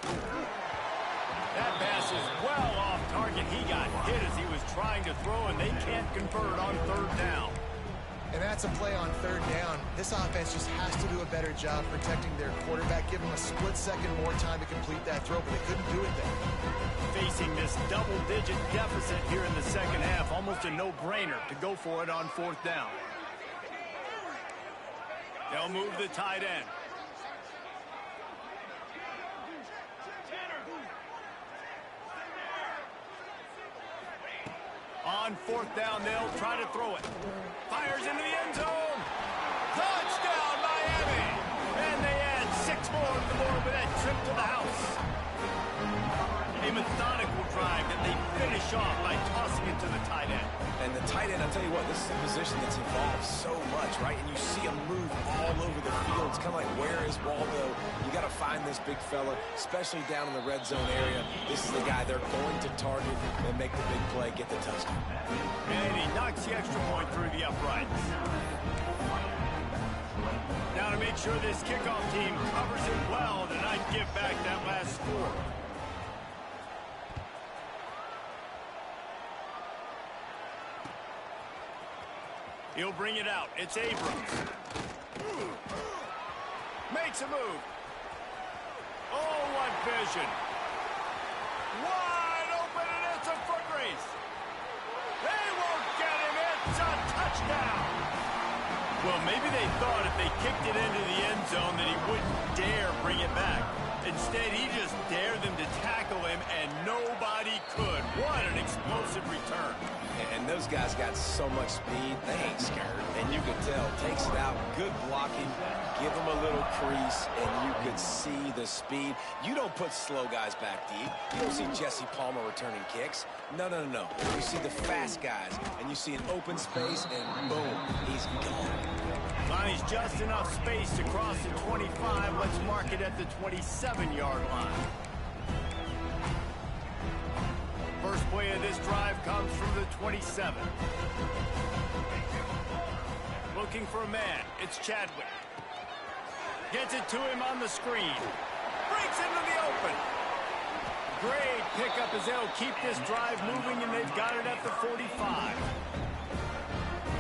A: That pass is well off target. He got hit as he was trying to throw, and they can't convert on 3rd down.
B: And that's a play on 3rd down. This offense just has to do a better job protecting their quarterback. Give him a split second more time to complete that throw, but they couldn't do it there.
A: Facing this double-digit deficit here in the 2nd half, almost a no-brainer to go for it on 4th down. They'll move the tight end. On 4th down, they'll try to throw it. Fires into the end zone. Touchdown, Miami. And they add 6 more to the board with that trip to the house. A methodical drive that they finish off by tossing it to the tight end.
C: And the tight end, I'll tell you what, this is a position that's evolved so much, right? And you see him move all over the field. It's kind of like, where is Waldo? You got to find this big fella, especially down in the red zone area. This is the guy they're going to target and make the big play, get the touchdown.
A: And he knocks the extra point through the uprights. Now to make sure this kickoff team covers it well to not give back that last score. He'll bring it out. It's Abrams. Makes a move. Oh, what vision. Wide open, and it's a foot race. They won't get him. It's a touchdown. Well, maybe they thought if they kicked it into the end zone that he wouldn't dare bring it back. Instead, he just dared them to tackle him, and nobody could. What an explosive return.
C: And those guys got so much speed, they ain't scared. And you could tell, takes it out, good blocking, give them a little crease, and you could see the speed. You don't put slow guys back deep. You don't see Jesse Palmer returning kicks. No, no, no, no. You see the fast guys, and you see an open space, and boom, he's gone.
A: Lonnie's just enough space to cross the 25. Let's mark it at the 27-yard line. First play of this drive comes from the 27. Looking for a man. It's Chadwick. Gets it to him on the screen. Breaks into the open. Great pickup as they'll keep this drive moving, and they've got it at the 45.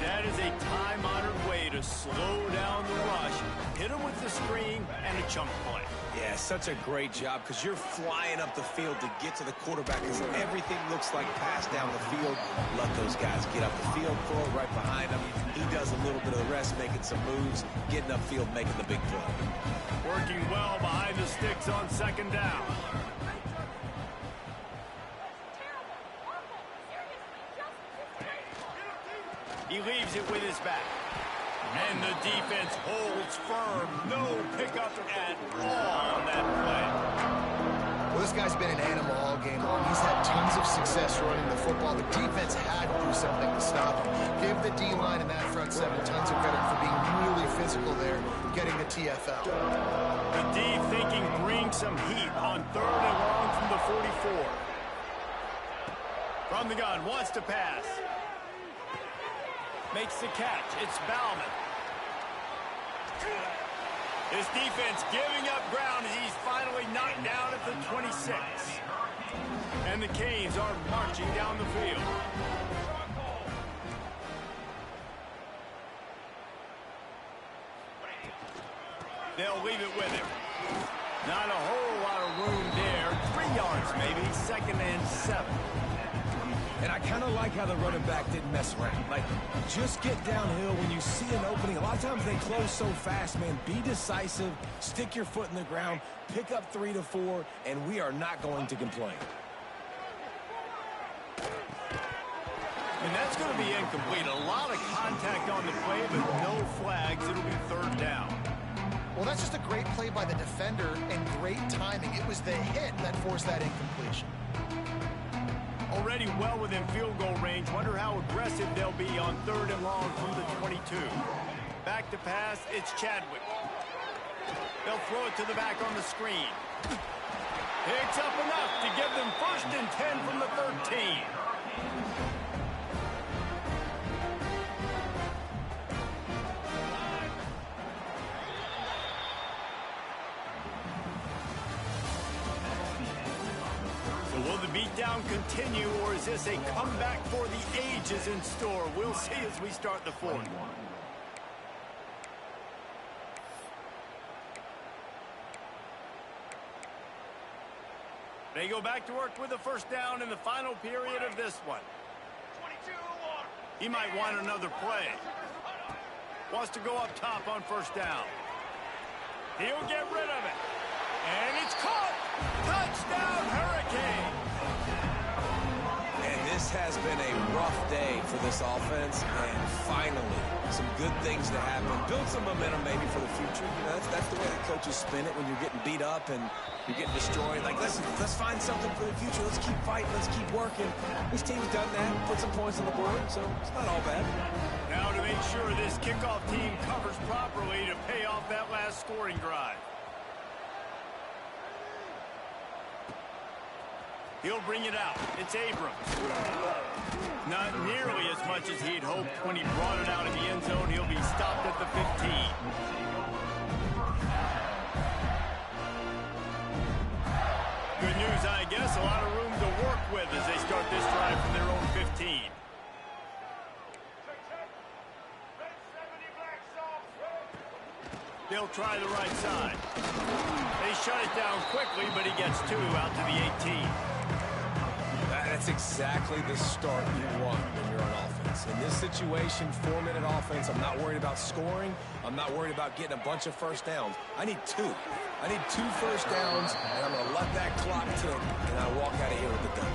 A: That is a time-honored way to slow down the rush, hit him with the screen, and a chunk play.
C: Yeah, such a great job because you're flying up the field to get to the quarterback because everything looks like pass down the field. Let those guys get up the field, throw it right behind him. He does a little bit of the rest, making some moves, getting upfield, making the big play.
A: Working well behind the sticks on second down. He leaves it with his back. And the defense holds firm. No pickup at all on that play.
B: Well, this guy's been an animal all game long. He's had tons of success running the football. The defense had to do something to stop him. Give the D-line and that front seven tons of credit for being really physical there, getting the TFL.
A: The D thinking bring some heat on third and long from the 44. From the gun, wants to pass. Makes the catch. It's Bauman. This defense giving up ground as he's finally knocked down at the 26. And the Canes are marching down the field. They'll leave it with him. Not a whole lot of room there. 3 yards maybe. Second and 7.
C: And I kind of like how the running back didn't mess around. Like, just get downhill when you see an opening. A lot of times they close so fast, man. Be decisive, stick your foot in the ground, pick up 3 to 4, and we are not going to complain.
A: And that's going to be incomplete. A lot of contact on the play, but no flags. It'll be third down.
B: Well, that's just a great play by the defender and great timing. It was the hit that forced that incompletion.
A: Already well within field goal range. Wonder how aggressive they'll be on third and long from the 22. Back to pass, it's Chadwick. They'll throw it to the back on the screen. Picks up enough to give them first and 10 from the 13. Will the beatdown continue, or is this a comeback for the ages in store? We'll see as we start the fourth. They go back to work with the first down in the final period of this one. He might want another play. Wants to go up top on first down. He'll get rid of it. And it's caught. Touchdown, Hurricane.
C: And this has been a rough day for this offense, and finally, some good good things to happen. Build some momentum maybe for the future. You know, that's the way the coaches spin it when you're getting beat up and you're getting destroyed. Like, let's find something for the future. Let's keep fighting. Let's keep working. This team's done that. Put some points on the board, so it's not all bad.
A: Now to make sure this kickoff team covers properly to pay off that last scoring drive. He'll bring it out. It's Abrams. Not nearly as much as he'd hoped when he brought it out in the end zone. He'll be stopped at the 15. Good news, I guess. A lot of room to work with as they start this drive from their own 15. They'll try the right side. They shut it down quickly, but he gets 2 out to the 18.
C: That's exactly the start you want when you're on offense. In this situation, 4-minute offense, I'm not worried about scoring. I'm not worried about getting a bunch of first downs. I need 2. I need 2 first downs, and I'm going to let that clock tick, and I walk out of here with the gun.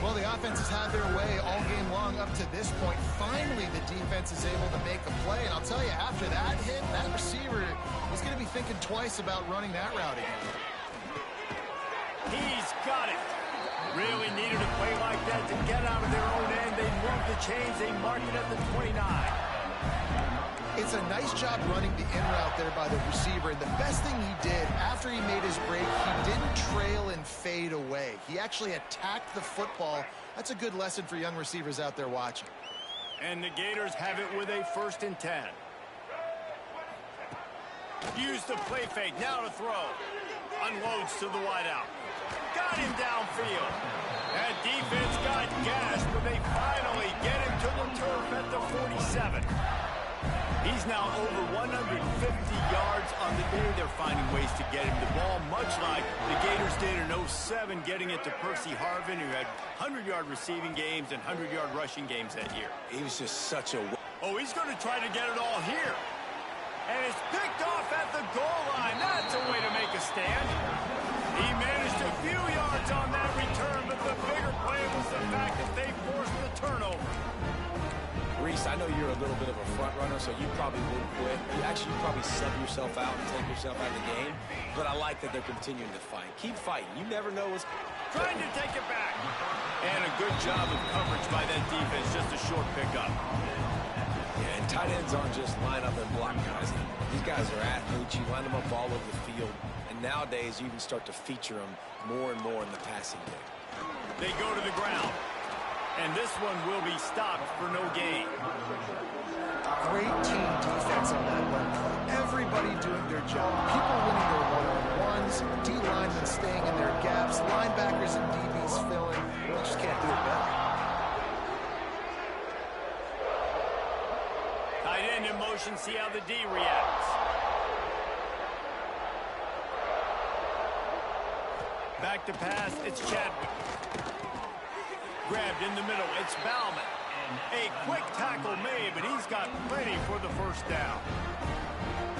B: Well, the offense has had their way all game long up to this point. Finally, the defense is able to make a play. And I'll tell you, after that hit, that receiver is going to be thinking twice about running that route again.
A: He's got it. Really needed a play like that to get out of their own end. They moved the chains. They marked it at the 29.
B: It's a nice job running the in route there by the receiver. And the best thing he did after he made his break, he didn't trail and fade away. He actually attacked the football. That's a good lesson for young receivers out there watching.
A: And the Gators have it with a 1st and 10. Use the play fake. Now to throw. Unloads to the wideout. Got him downfield. That defense got gashed, but they finally get him to the turf at the 47. He's now over 150 yards on the day. They're finding ways to get him the ball, much like the Gators did in 07, getting it to Percy Harvin, who had 100-yard receiving games and 100-yard rushing games that year.
C: He was just such a...
A: Oh, he's going to try to get it all here. And it's picked off at the goal line. That's a way to make a stand. He managed a few yards on that return, but the bigger play was the fact that they forced the turnover.
C: Reese, I know you're a little bit of a front runner, so you probably would quit. You probably sub yourself out and take yourself out of the game. But I like that they're continuing to fight. Keep fighting. You never know what's...
A: Trying to take it back. And a good job of coverage by that defense. Just a short pickup.
C: Yeah, and tight ends aren't just line up and block guys. These guys are athletes. You line them up all over the field. And nowadays, you can start to feature them more and more in the passing game.
A: They go to the ground. And this one will be stopped for no gain.
B: Great team defense on that one. Everybody doing their job. People winning their one-on-ones. D-linemen staying in their gaps. Linebackers and DBs filling. They just can't do it better.
A: Tight end in motion. See how the D reacts. Back to pass. It's Chadwick. Grabbed in the middle. It's Bauman. A quick tackle made, but he's got plenty for the first down.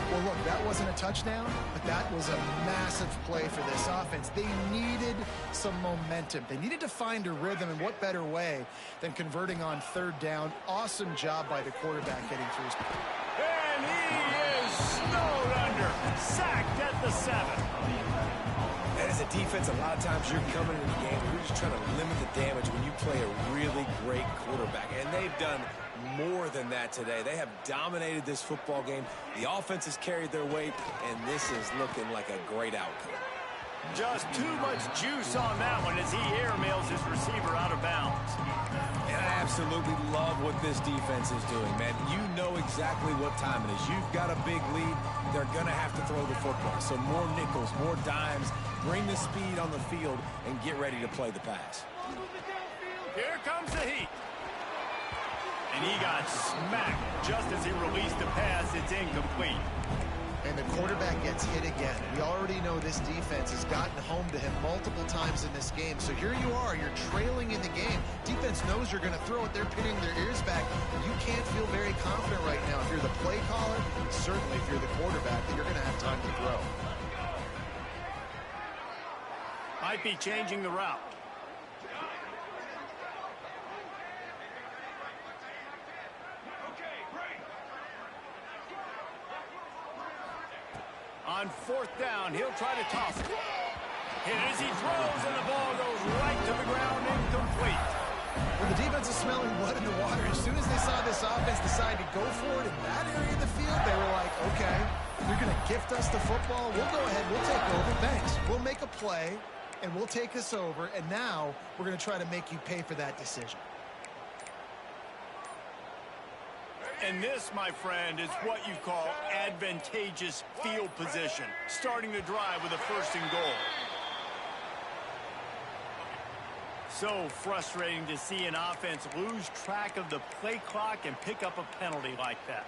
B: Well, look, that wasn't a touchdown, but that was a massive play for this offense. They needed some momentum. They needed to find a rhythm, and what better way than converting on 3rd down. Awesome job by the quarterback getting through his...
A: And he is snowed under. Sacked at the 7.
C: As a defense, a lot of times you're coming into the game, you're just trying to limit the damage when you play a really great quarterback. And they've done more than that today. They have dominated this football game. The offense has carried their weight, and this is looking like a great outcome.
A: Just too much juice on that one as he airmails his receiver out of bounds.
C: And I absolutely love what this defense is doing, man. You know exactly what time it is. You've got a big lead. They're going to have to throw the football. So more nickels, more dimes. Bring the speed on the field and get ready to play the pass.
A: Here comes the heat. And he got smacked just as he released the pass. It's incomplete.
B: And the quarterback gets hit again. We already know this defense has gotten home to him multiple times in this game. So here you are, you're trailing in the game. Defense knows you're going to throw it. They're pinning their ears back. You can't feel very confident right now if you're the play caller, certainly if you're the quarterback, that you're going to have time to throw.
A: Might be changing the route. On fourth down, he'll try to toss it. Hit as he throws, and the ball goes right to the ground, incomplete.
B: Well, the defense is smelling blood in the water. As soon as they saw this offense decide to go for it in that area of the field, they were like, okay, you're going to gift us the football. We'll go ahead. We'll take over. Thanks. We'll make a play, and we'll take this over. And now we're going to try to make you pay for that decision.
A: And this, my friend, is what you call advantageous field position. Starting the drive with a first and goal. So frustrating to see an offense lose track of the play clock and pick up a penalty like that.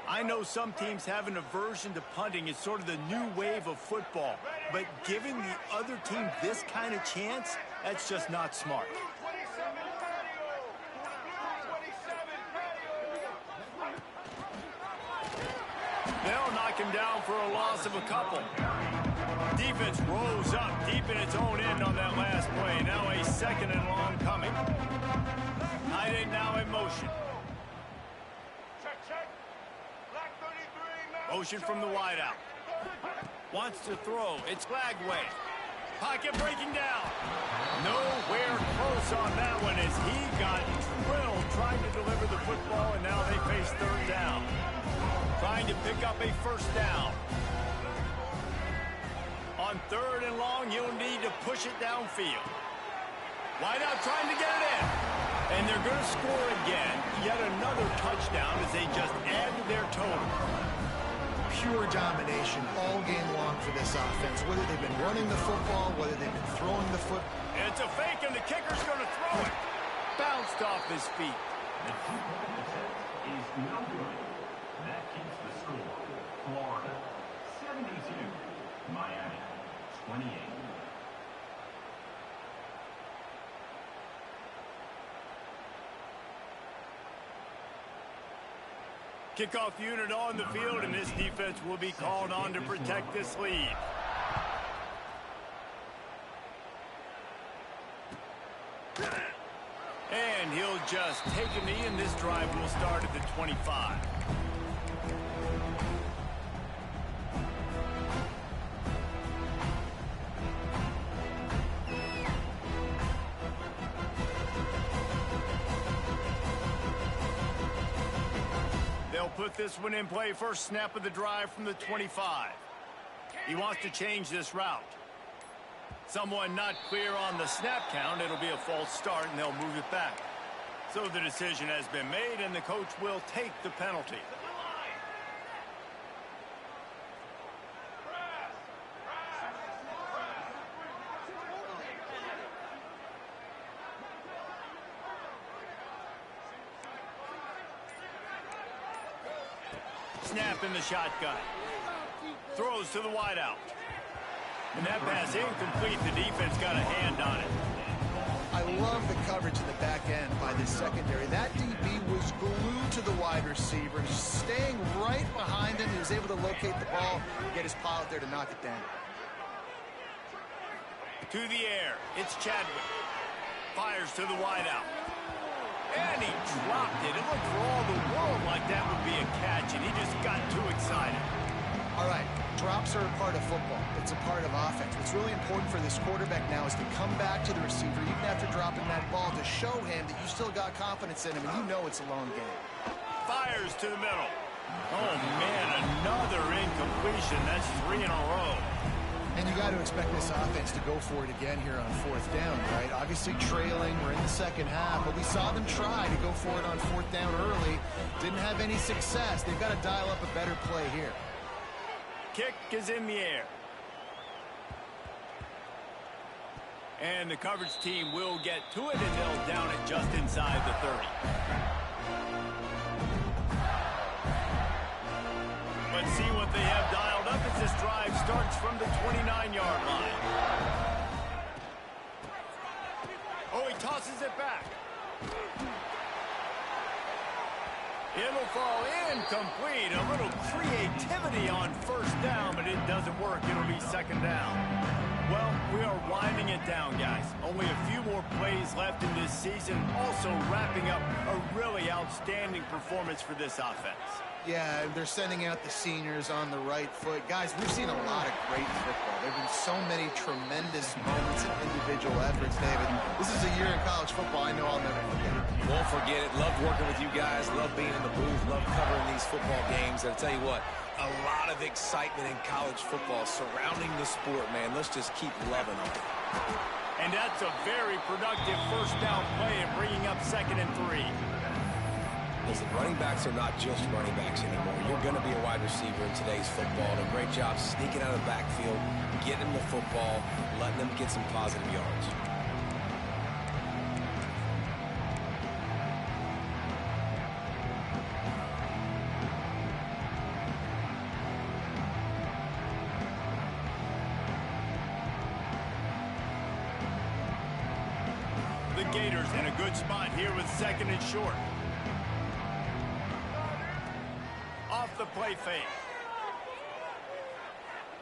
A: I know some teams have an aversion to punting. It's sort of the new wave of football. But giving the other team this kind of chance, that's just not smart. They'll knock him down for a loss of a couple. Defense rose up deep in its own end on that last play. Now a second and long coming. Tight end now in motion. Motion from the wideout. Wants to throw. It's Lagway. Pocket breaking down. Nowhere close on that one as he got drilled trying to deliver the football, and now they face third down. Trying to pick up a first down. On third and long, you'll need to push it downfield. Wideout trying to get it in. And they're going to score again. Yet another touchdown as they just add to their total.
B: Pure domination all game long for this offense. Whether they've been running the football, whether they've been throwing the foot.
A: It's a fake, and the kicker's going to throw it. Bounced off his feet.
D: The is no good. That keeps the score. Florida, 72. Miami, 28.
A: Kickoff unit on the field, and this defense will be called on to protect this lead. And he'll just take a knee, and this drive will start at the 25. They'll put this one in play. First snap of the drive from the 25. He wants to change this route. Someone not clear on the snap count. It'll be a false start, and they'll move it back. So the decision has been made, and the coach will take the penalty. Snap in the shotgun. Throws to the wideout. And that pass incomplete. The defense got a hand on it.
B: I love the coverage in the back end by this secondary. That DB was glued to the wide receiver, just staying right behind him. He was able to locate the ball and get his pile out there to knock it down.
A: To the air. It's Chadwick. Fires to the wideout. And he dropped it. It looked for all the world like that would be a catch, and he just got too excited.
B: All right, drops are a part of football. It's a part of offense. What's really important for this quarterback now is to come back to the receiver, even after dropping that ball, to show him that you still got confidence in him, and you know it's a long game.
A: Fires to the middle. Oh, man, another incompletion. That's 3 in a row.
B: And you got to expect this offense to go for it again here on fourth down, right? Obviously trailing. We're in the second half, but we saw them try to go for it on fourth down early. Didn't have any success. They've got to dial up a better play here.
A: Kick is in the air. And the coverage team will get to it, and they'll down it just inside the 30. Let's see what they have dialed up as this drive starts from the 29-yard line. Oh, he tosses it back. It'll fall incomplete. A little creativity on first down, but it doesn't work. It'll be second down. Well, we are winding it down, guys. Only a few more plays left in this season, also wrapping up a really outstanding performance for this offense.
B: Yeah, they're sending out the seniors on the right foot. Guys, we've seen a lot of great football. There have been so many tremendous moments and individual efforts, David. This is a year in college football I know I'll never forget.
C: Won't forget it. Loved working with you guys. Loved being in the booth. Loved covering these football games. And I'll tell you what, a lot of excitement in college football surrounding the sport, man. Let's just keep loving it.
A: And that's a very productive first down play and bringing up 2nd and 3.
C: Listen, running backs are not just running backs anymore. You're going to be a wide receiver in today's football. And a great job sneaking out of the backfield, getting them the football, letting them get some positive yards.
A: The Gators in a good spot here with 2nd and short. Off the play fake.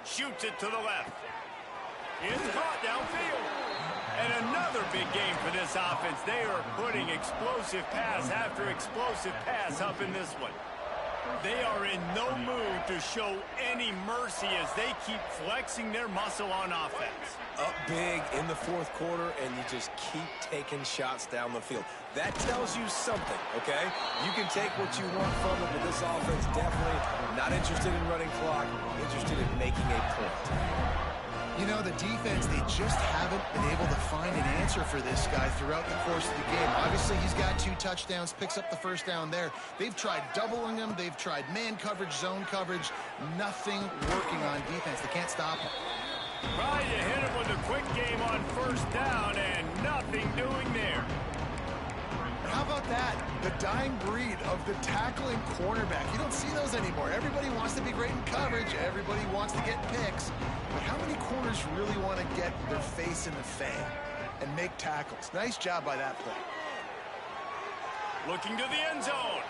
A: Shoots it to the left. It's caught downfield. And another big game for this offense. They are putting explosive pass after explosive pass up in this one. They are in no mood to show any mercy as they keep flexing their muscle on offense.
C: Up big in the 4th quarter, and you just keep taking shots down the field. That tells you something, okay? You can take what you want from it, but this offense definitely not interested in running clock, interested in making a point.
B: You know, the defense, they just haven't been able to find an answer for this guy throughout the course of the game. Obviously, he's got 2 touchdowns, picks up the first down there. They've tried doubling him. They've tried man coverage, zone coverage. Nothing working on defense. They can't stop him.
A: Trying to hit him with a quick game on first down and nothing doing there.
B: How about that? The dying breed of the tackling cornerback. You don't see those anymore. Everybody wants to be great in coverage. Everybody wants to get picks. But how many corners really want to get their face in the fan and make tackles? Nice job by that play.
A: Looking to the end zone.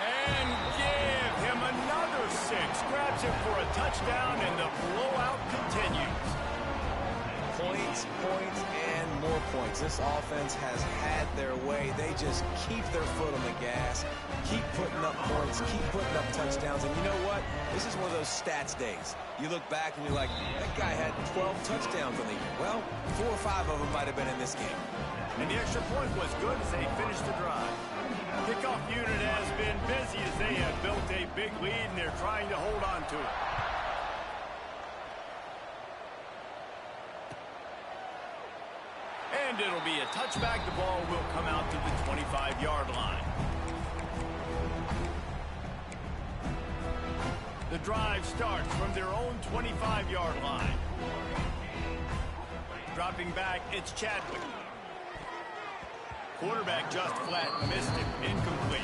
A: And give him another 6. Grabs him for a touchdown, and the blowout continues.
C: Points, points, and more points. This offense has had their way. They just keep their foot on the gas, keep putting up points, keep putting up touchdowns. And you know what? This is one of those stats days. You look back and you're like, that guy had 12 touchdowns on the year. Well, 4 or 5 of them might have been in this game.
A: And the extra point was good as they finished the drive. Kickoff unit has been busy as they have built a big lead, and they're trying to hold on to it. And it'll be a touchback. The ball will come out to the 25-yard line. The drive starts from their own 25-yard line. Dropping back, it's Chadwick. Quarterback just flat, missed it, incomplete.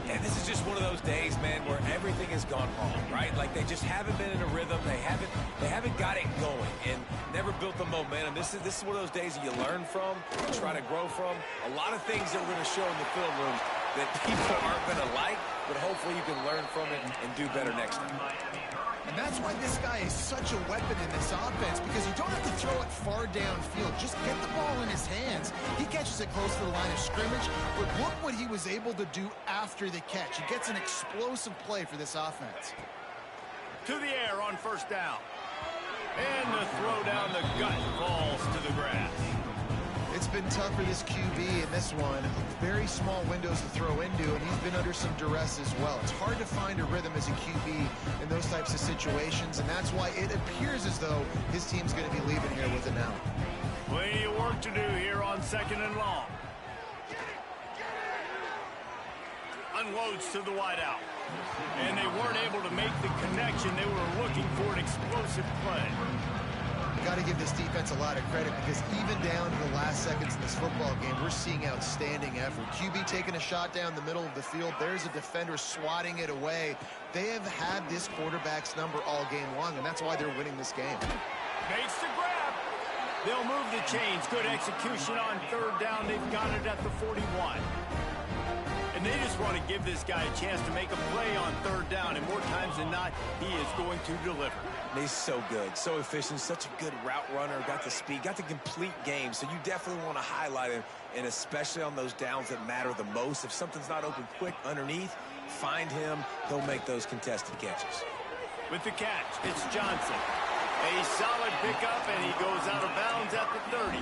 C: And this is just one of those days, man, where everything has gone wrong, right? Like they just haven't been in a rhythm. They haven't got it going and never built the momentum. This is one of those days that you learn from, you try to grow from. A lot of things that we're going to show in the film room that people aren't going to like, but hopefully you can learn from it and do better next time.
B: And that's why this guy is such a weapon in this offense, because you don't have to throw it far downfield. Just get the ball in his hands. He catches it close to the line of scrimmage, but look what he was able to do after the catch. He gets an explosive play for this offense.
A: To the air on first down. And the throw down the gut falls to the grass.
B: It's been tough for this QB in this one. Very small windows to throw into, and he's been under some duress as well. It's hard to find a rhythm as a QB in those types of situations, and that's why it appears as though his team's going to be leaving here with an out.
A: Plenty of work to do here on 2nd and long. Unloads to the wideout. And they weren't able to make the connection. They were looking for an explosive play.
B: Got to give this defense a lot of credit, because even down to the last seconds in this football game, we're seeing outstanding effort. QB taking a shot down the middle of the field. There's a defender swatting it away. They have had this quarterback's number all game long, and that's why they're winning this game.
A: Makes the grab. They'll move the chains. Good execution on third down. They've got it at the 41. And they just want to give this guy a chance to make a play on third down, and more times than not, he is going to deliver.
C: And he's so good, so efficient, such a good route runner, got the speed, got the complete game, so you definitely want to highlight him, and especially on those downs that matter the most. If something's not open quick underneath, find him. He'll make those contested catches.
A: With the catch, it's Johnson. A solid pickup, and he goes out of bounds at the 30.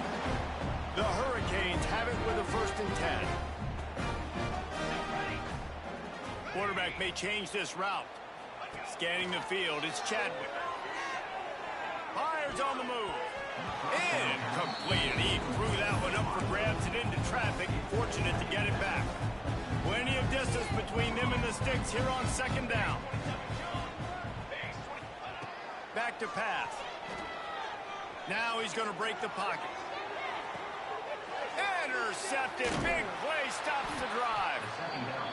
A: The Hurricanes have it with a 1st and 10. Quarterback may change this route. Scanning the field, it's Chadwick. Fires on the move. Incomplete. He threw that one up for grabs and into traffic. Fortunate to get it back. Plenty of distance between them and the sticks here on 2nd down. Back to pass. Now he's going to break the pocket. Intercepted. Big play stops the drive.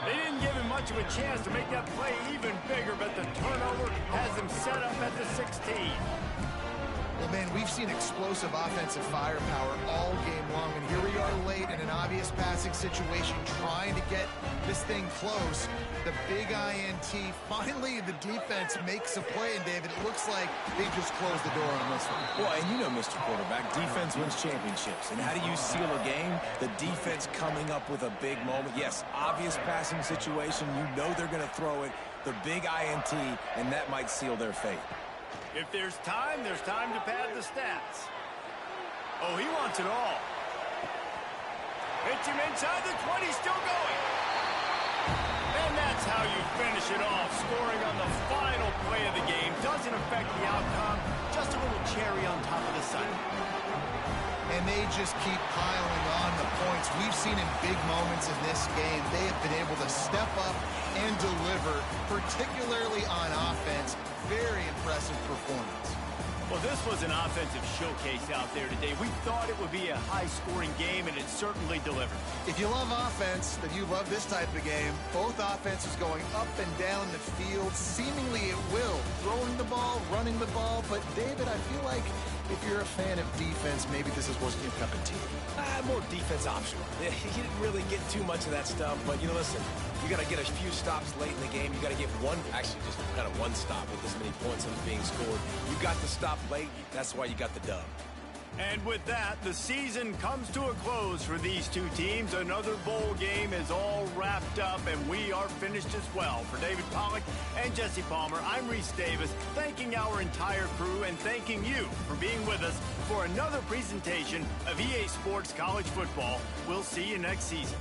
A: They didn't give him much of a chance to make that play even bigger, but the turnover has him set up at the 16.
B: Well, man, we've seen explosive offensive firepower all game long, and here we are late in an obvious passing situation trying to get this thing close. The big INT. Finally, the defense makes a play, and David, it looks like they just closed the door on this one.
C: Well, and you know, Mr. Quarterback, defense wins championships. And how do you seal a game? The defense coming up with a big moment. Yes, obvious passing situation. You know they're going to throw it. The big INT, and that might seal their fate.
A: If there's time to pad the stats. Oh, he wants it all. Hits him inside the 20, still going. And that's how you finish it off. Scoring on the final play of the game doesn't affect the outcome. Just a little cherry on top of the sundae.
B: And they just keep piling on the points. We've seen in big moments in this game, they have been able to step up and deliver, particularly on offense. Very impressive performance.
A: Well, this was an offensive showcase out there today. We thought it would be a high-scoring game, and it certainly delivered.
B: If you love offense, then you love this type of game. Both offenses going up and down the field, seemingly at will. Throwing the ball, running the ball. But, David, I feel like if you're a fan of defense, maybe this is wasn't your cup of tea.
C: More defense optional. Yeah, he didn't really get too much of that stuff, but, you know, listen, you got to get a few stops late in the game. You got to get just kind of one stop with this many points that was being scored. You got to stop late. That's why you got the dub.
A: And with that, the season comes to a close for these two teams. Another bowl game is all wrapped up, and we are finished as well. For David Pollack and Jesse Palmer, I'm Reese Davis, thanking our entire crew and thanking you for being with us for another presentation of EA Sports College Football. We'll see you next season.